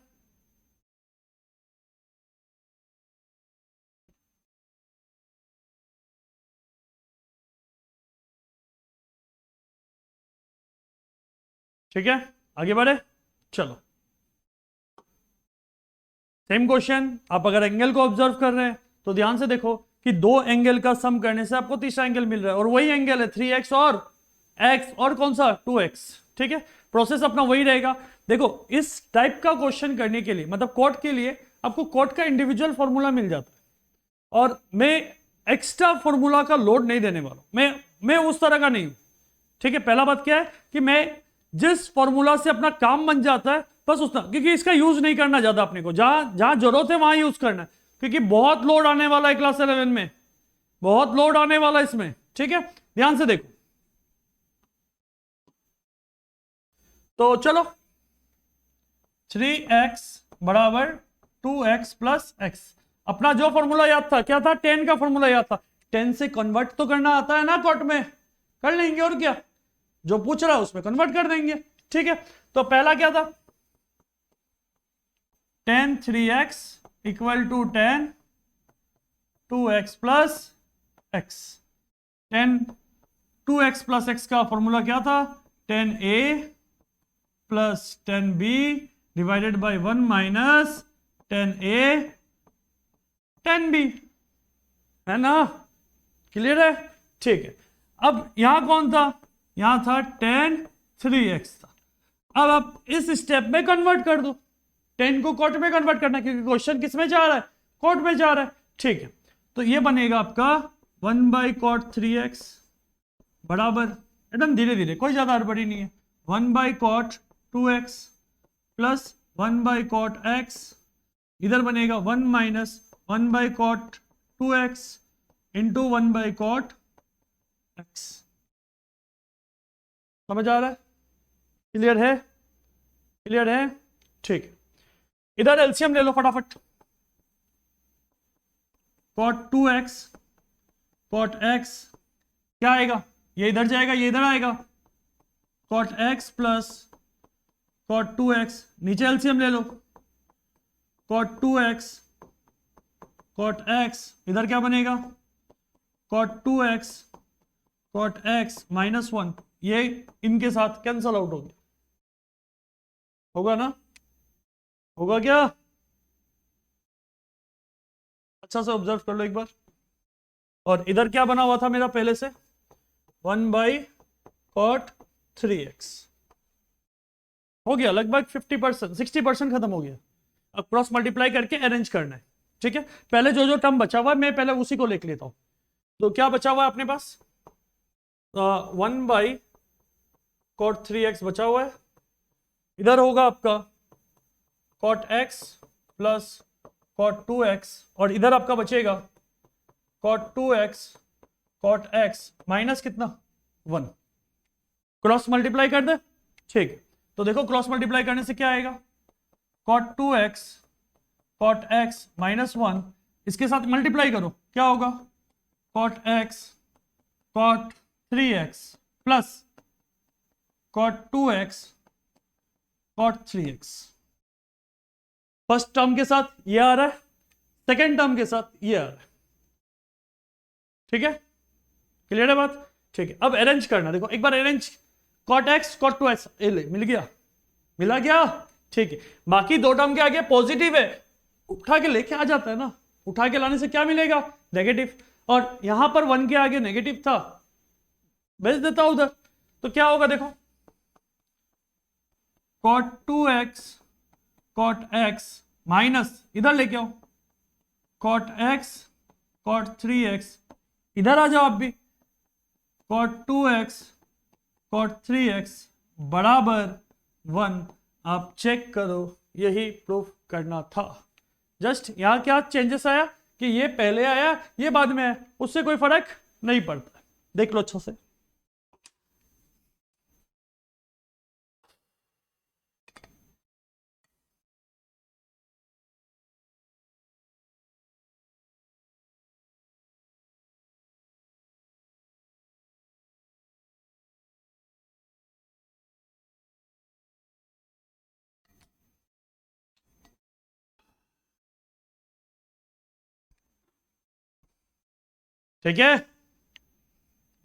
ठीक है, आगे बढ़े, चलो। सेम क्वेश्चन, आप अगर एंगल को ऑब्जर्व कर रहे हैं तो ध्यान से देखो कि दो एंगल का सम करने से आपको तीसरा एंगल मिल रहा है, और वही एंगल है 3x और x, और कौन सा 2x। ठीक है, प्रोसेस अपना वही रहेगा। देखो इस टाइप का क्वेश्चन करने के लिए, मतलब कॉट के लिए, आपको कॉट का इंडिविजुअल फॉर्मूला मिल जाता है, और मैं एक्स्ट्रा फॉर्मूला का लोड नहीं देने वाला, मैं उस तरह का नहीं हूं। ठीक है, पहला बात क्या है कि मैं जिस फॉर्मूला से अपना काम बन जाता है बस उतना, क्योंकि इसका यूज नहीं करना ज्यादा अपने को, जहां जहां जरूरत है वहां यूज करना है, क्योंकि बहुत लोड आने वाला है क्लास 11 में, बहुत लोड आने वाला है इसमें। ठीक है, ध्यान से देखो, तो चलो 3x बराबर 2x प्लस x, अपना जो फॉर्मूला याद था क्या था, tan का फॉर्मूला याद था, tan से कन्वर्ट तो करना आता है ना कॉट में, कर लेंगे, और क्या जो पूछ रहा है उसमें कन्वर्ट कर देंगे। ठीक है, तो पहला क्या था, tan 3x equal to tan 2x plus x। tan 2x plus x का फॉर्मूला क्या था, tan a plus tan b divided by 1 minus tan a tan b, है ना, क्लियर है? ठीक है, अब यहां कौन था, यहां था tan 3x था। अब आप इस स्टेप में कन्वर्ट कर दो, tan को कॉट में कन्वर्ट करना, क्योंकि क्वेश्चन किस में जा रहा है, कॉट में जा रहा है। ठीक है, तो ये बनेगा आपका 1 बाई कॉट 3x बराबर, एकदम धीरे धीरे, कोई ज्यादा हड़बड़ी नहीं है, 1 by cot 2x plus 1 by cot x, इधर बनेगा 1 minus 1 by cot 2x into 1 by cot x। समझ आ रहा है? क्लियर है? क्लियर है? ठीक है, इधर एलसीएम ले लो फटाफट, कॉट 2x कॉट x क्या आएगा, ये इधर जाएगा, ये इधर आएगा, cot x plus cot 2x, नीचे एलसीएम ले लो, कॉट 2x कॉट x, इधर क्या बनेगा, cot 2x cot x minus 1, ये इनके साथ कैंसल आउट हो गया, होगा ना, होगा क्या, अच्छा से ऑब्जर्व कर लो एक बार। और इधर क्या बना हुआ था मेरा पहले से, 1 बाई कॉट 3x, हो गया लगभग 50%, 60% खत्म हो गया। अब क्रॉस मल्टीप्लाई करके अरेंज करना है। ठीक है, पहले जो जो टर्म बचा हुआ है मैं पहले उसी को लिख लेता हूं। तो क्या बचा हुआ है अपने पास, 1 बाई कॉट 3x बचा हुआ है, इधर होगा आपका cot x plus cot 2x, और इधर आपका बचेगा cot 2x cot x minus कितना 1, क्रॉस मल्टीप्लाई कर दे। ठीक है, तो देखो क्रॉस मल्टीप्लाई करने से क्या आएगा, cot 2x cot x minus 1, इसके साथ मल्टीप्लाई करो क्या होगा, cot x cot 3x plus cot 2x cot 3x। First term के साथ ये आ रहा है, सेकेंड टर्म के साथ ये आ रहा है। ठीक है, क्लियर है बात? ठीक है, अब अरेंज करना, देखो एक बार arrange, cot x cot 2x, ले मिल गया, मिला गया। ठीक है, बाकी दो टर्म के आगे पॉजिटिव है, उठा के लेके आ जाता है ना, उठा के लाने से क्या मिलेगा, नेगेटिव, और यहां पर 1 के आगे नेगेटिव था, भेज देता हूं उधर, तो क्या होगा देखो, cot 2x cot x minus, इधर लेके आओ, कॉट x कॉट 3x, इधर आ जाओ आप भी, कॉट 2x कॉट 3x बराबर 1 आप चेक करो, यही प्रूफ करना था। जस्ट यहाँ क्या चेंजेस आया कि ये पहले आया ये बाद में आया, उससे कोई फर्क नहीं पड़ता। देख लो अच्छा से। ठीक है,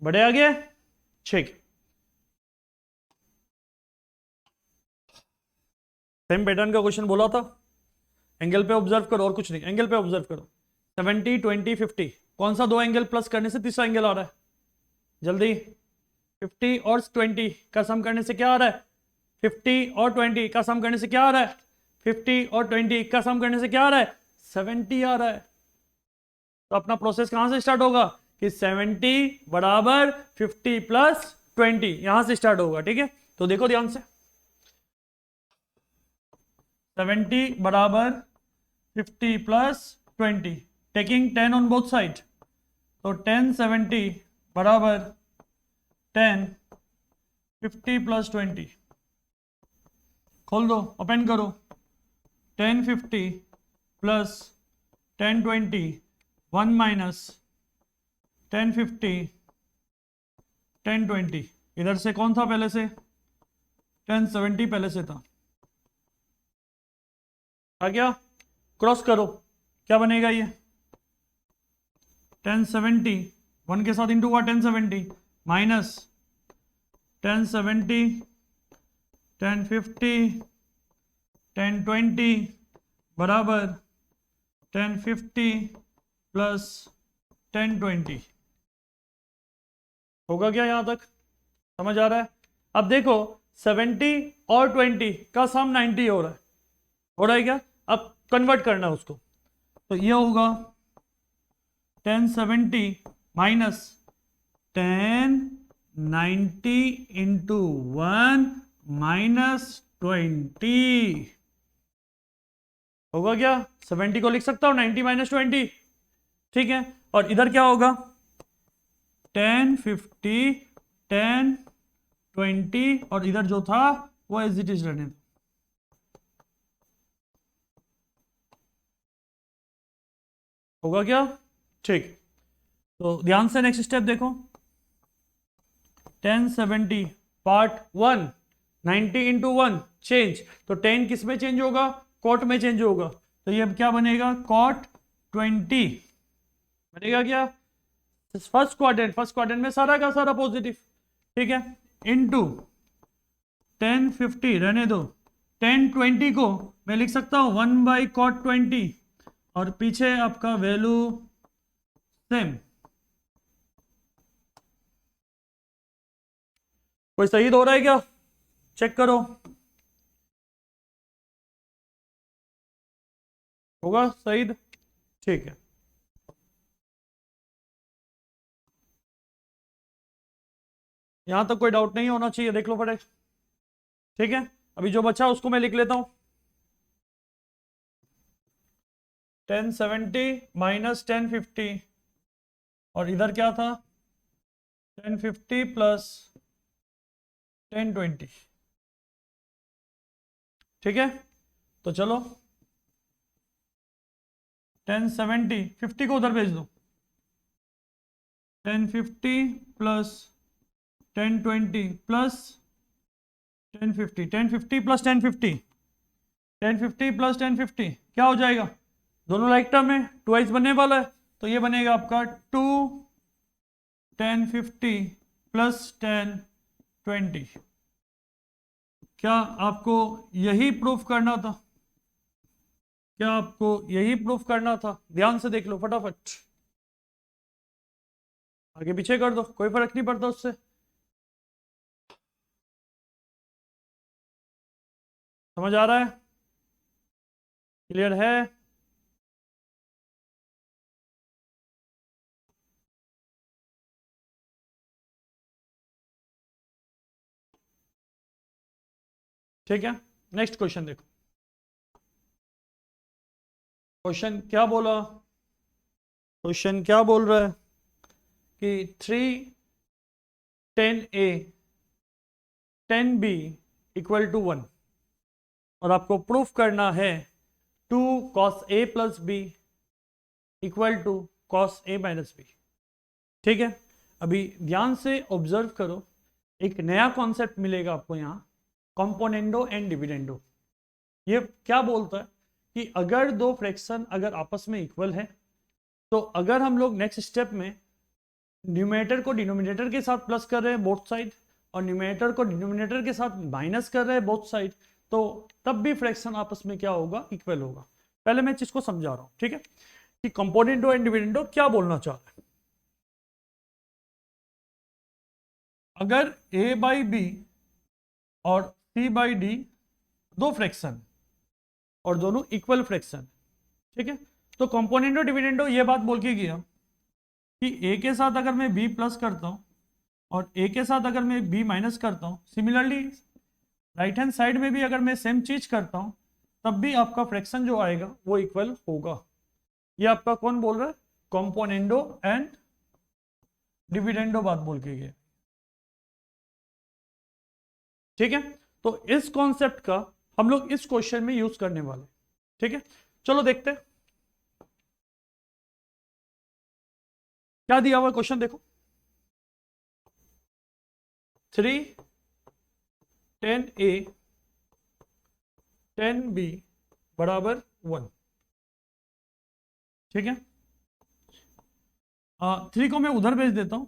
बड़े आगे। ठीक, सेम पैटर्न का क्वेश्चन बोला था। एंगल पे ऑब्जर्व करो और कुछ नहीं, एंगल पे ऑब्जर्व करो। 70 20 50, कौन सा दो एंगल प्लस करने से तीसरा एंगल आ रहा है? जल्दी। 50 और 20 का सम करने से क्या आ रहा है? 50 और 20 का सम करने से क्या आ रहा है? 50 और 20 का सम करने से क्या आ रहा है? 70 आ रहा है। तो अपना प्रोसेस कहां से स्टार्ट होगा कि 70 बराबर 50 प्लस 20, यहां से स्टार्ट होगा। ठीक है, तो देखो ध्यान से। 70 बराबर 50 plus 20, taking 10 on both side, तो 10 70 बराबर 10 50 प्लस 20। खोल दो, ओपन करो। 1050 प्लस 1020, 1 माइनस 1050 1020। इधर से कौन था पहले से? 1070 पहले से था। आ गया, क्रॉस करो, क्या बनेगा ये? 1070 1 के साथ इंटू हुआ 1070 माइनस 1070 1050 1020 बराबर 1050 प्लस 1020। होगा क्या यहां तक? समझ आ रहा है? अब देखो 70 और 20 का सम 90 हो रहा है, हो रहा है क्या? अब कन्वर्ट करना है उसको, तो ये होगा 1070 माइनस 1090 इंटू 1 माइनस 20। होगा क्या? 70 को लिख सकता हूं 90 माइनस 20। ठीक है, और इधर क्या होगा? 1050 1020, और इधर जो था वो एज इट इज रहने दो। होगा क्या? ठीक, तो ध्यान से नेक्स्ट स्टेप देखो। 1070 पार्ट 1, 90 इंटू 1 चेंज, तो 10 किस में चेंज होगा? कॉट में चेंज होगा, तो ये क्या बनेगा? कॉट 20 बनेगा क्या? फर्स्ट क्वाड्रेंट में सारा का सारा पॉजिटिव। ठीक है, इनटू 1050 रहने दो, 1020 को मैं लिख सकता हूं 1/cot 20, और पीछे आपका वैल्यू सेम। कोई सही हो रहा है क्या? चेक करो, होगा सही? ठीक है, यहां तक कोई डाउट नहीं होना चाहिए, देख लो फटे। ठीक है, अभी जो बचा उसको मैं लिख लेता हूं। 1070 माइनस 1050, और इधर क्या था? 1050 प्लस 1020। ठीक है, तो चलो 1070 50 को उधर भेज दो, 1050 प्लस 1020 प्लस 1050, 1050 प्लस 1050, 1050 प्लस 1050 क्या हो जाएगा? दोनों लाइक टर्म में ट्वाइस बनने वाला है, तो ये बनेगा आपका 2 1050 प्लस 1020। क्या आपको यही प्रूफ करना था? क्या आपको यही प्रूफ करना था? ध्यान से देख लो फटाफट, आगे पीछे कर दो, कोई फर्क नहीं पड़ता उससे। समझ आ रहा है? क्लियर है? ठीक है, नेक्स्ट क्वेश्चन देखो। क्वेश्चन क्या बोला, क्वेश्चन क्या बोल रहा है कि 3 10a 10b इक्वल टू 1 और आपको प्रूफ करना है 2 cos a plus b equal to cos a minus b. ठीक है, अभी ध्यान से ऑब्जर्व करो, एक नया कॉन्सेप्ट मिलेगा आपको यहाँ, कॉम्पोनेंडो एंड डिविडेंडो। ये क्या बोलता है कि अगर दो फ्रैक्शन अगर आपस में इक्वल है तो अगर हम लोग नेक्स्ट स्टेप में न्यूमरेटर को डिनोमिनेटर के साथ प्लस कर रहे हैं बोथ साइड और न्यूमरेटर को डिनोमिनेटर के साथ माइनस कर रहे हैं बोथ साइड, तो तब भी फ्रैक्शन आपस में क्या होगा, इक्वल होगा। पहले मैं चीज को समझा रहा हूं, ठीक है, कि कंपोनेंडो एंड डिविडेंडो क्या बोलना चाह रहे हैं। अगर a बाई बी और c बाई डी दो फ्रैक्शन और दोनों इक्वल फ्रैक्शन, ठीक है, तो कंपोनेंडो डिविडेंडो ये बात बोल के गया कि a के साथ अगर मैं b प्लस करता हूं और a के साथ अगर मैं b माइनस करता हूं, सिमिलरली राइट हैंड साइड में भी अगर मैं सेम चीज करता हूं तब भी आपका फ्रैक्शन जो आएगा वो इक्वल होगा। ये आपका कौन बोल रहा है, कंपोनेंडो एंड डिविडेंडो बात बोल के गए। ठीक है, तो इस कॉन्सेप्ट का हम लोग इस क्वेश्चन में यूज करने वाले। ठीक है, चलो देखते हैं क्या दिया हुआ क्वेश्चन। देखो 3 10a 10b बराबर 1। ठीक है, 3 को मैं उधर भेज देता हूं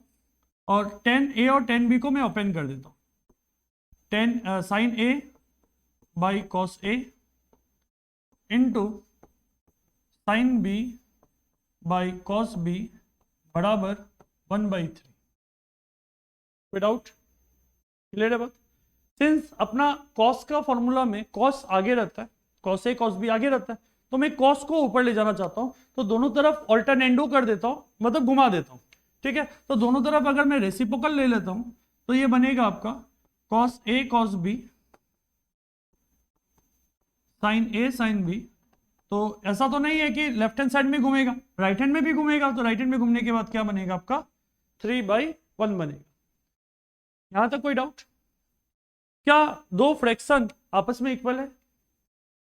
और 10a और 10b को मैं ओपन कर देता हूं। 10 sine a by cos a into sine b by cos b बराबर 1/3। विदाउट क्लियर है बात। सिंस अपना कॉस का फॉर्मूला में कॉस आगे रहता है, कॉस ए कॉस बी आगे रहता है, तो मैं कॉस को ऊपर ले जाना चाहता हूं तो दोनों तरफ ऑल्टरनेंडो कर देता हूं, मतलब घुमा देता हूं। ठीक है, तो दोनों तरफ अगर मैं रेसिप्रोकल ले लेता हूं तो ये बनेगा आपका cos A cos b sign A sine B. तो ऐसा तो नहीं है कि लेफ्ट हैंड साइड में घूमेगा, राइट हैंड में भी घूमेगा, तो राइट हैंड में घूमने के बाद क्या बनेगा आपका 3/1 बनेगा। यहां तक कोई डाउट? क्या दो फ्रैक्शन आपस में इक्वल है?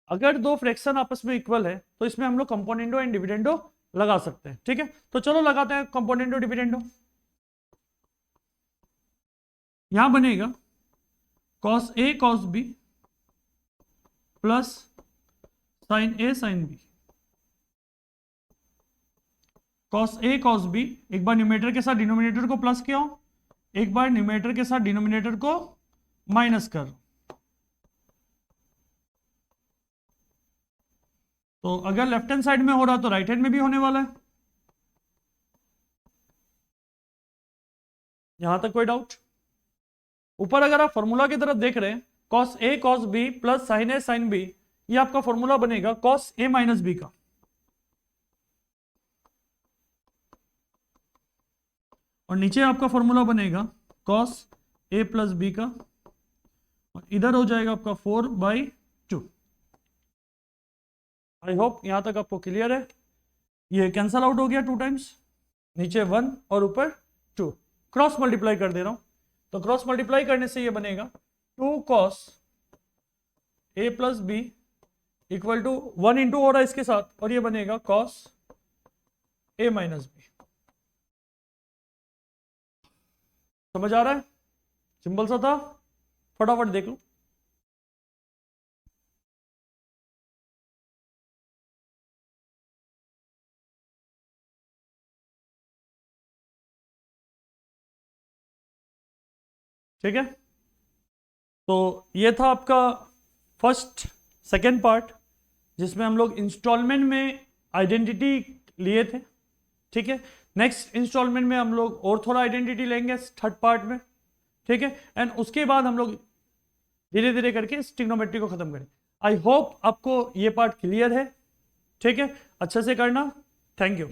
अगर दो फ्रैक्शन आपस में इक्वल है तो इसमें हम लोग कंपोनेंडो एंड डिविडेंडो लगा सकते हैं। ठीक है, तो चलो लगाते हैं कंपोनेंडो डिविडेंडो। यहां बनेगा cos A cos B plus sign A sine b. Cos A cos B, एक बार न्यूमरेटर के साथ डिनोमिनेटर को प्लस किया हो, एक बार न्यूमरेटर के साथ डिनोमिनेटर को माइनस कर। तो अगर लेफ्ट हैंड साइड में हो रहा तो राइट हैंड में भी होने वाला है। यहां तक कोई डाउट? ऊपर अगर आप फॉर्मूला की तरफ देख रहे हैं, cos A cos B plus sign A sine B, ये आपका फॉर्मूला बनेगा कॉस ए माइनस बी का। और नीचे आपका फॉर्मूला बनेगा कॉस ए प्लस बी का, और इधर हो जाएगा आपका 4/2। आई होप यहां तक आपको क्लियर है। ये कैंसल आउट हो गया 2 टाइम्स, नीचे 1 और ऊपर 2, क्रॉस मल्टीप्लाई कर दे रहा हूं, तो क्रॉस मल्टीप्लाई करने से ये बनेगा 2 cos a plus b equal to 1 into हो रहा है इसके साथ, और ये बनेगा cos a माइनस बी। समझ आ रहा है? सिंपल सा था, फटाफट देख लो। ठीक है, तो ये था आपका फर्स्ट सेकेंड पार्ट जिसमें हम लोग इंस्टॉलमेंट में आइडेंटिटी लिए थे। ठीक है, नेक्स्ट इंस्टॉलमेंट में हम लोग और थोड़ा आइडेंटिटी लेंगे थर्ड पार्ट में। ठीक है, एंड उसके बाद हम लोग धीरे धीरे करके ट्रिग्नोमेट्री को खत्म करें। आई होप आपको ये पार्ट क्लियर है। ठीक है, अच्छे से करना। Thank you.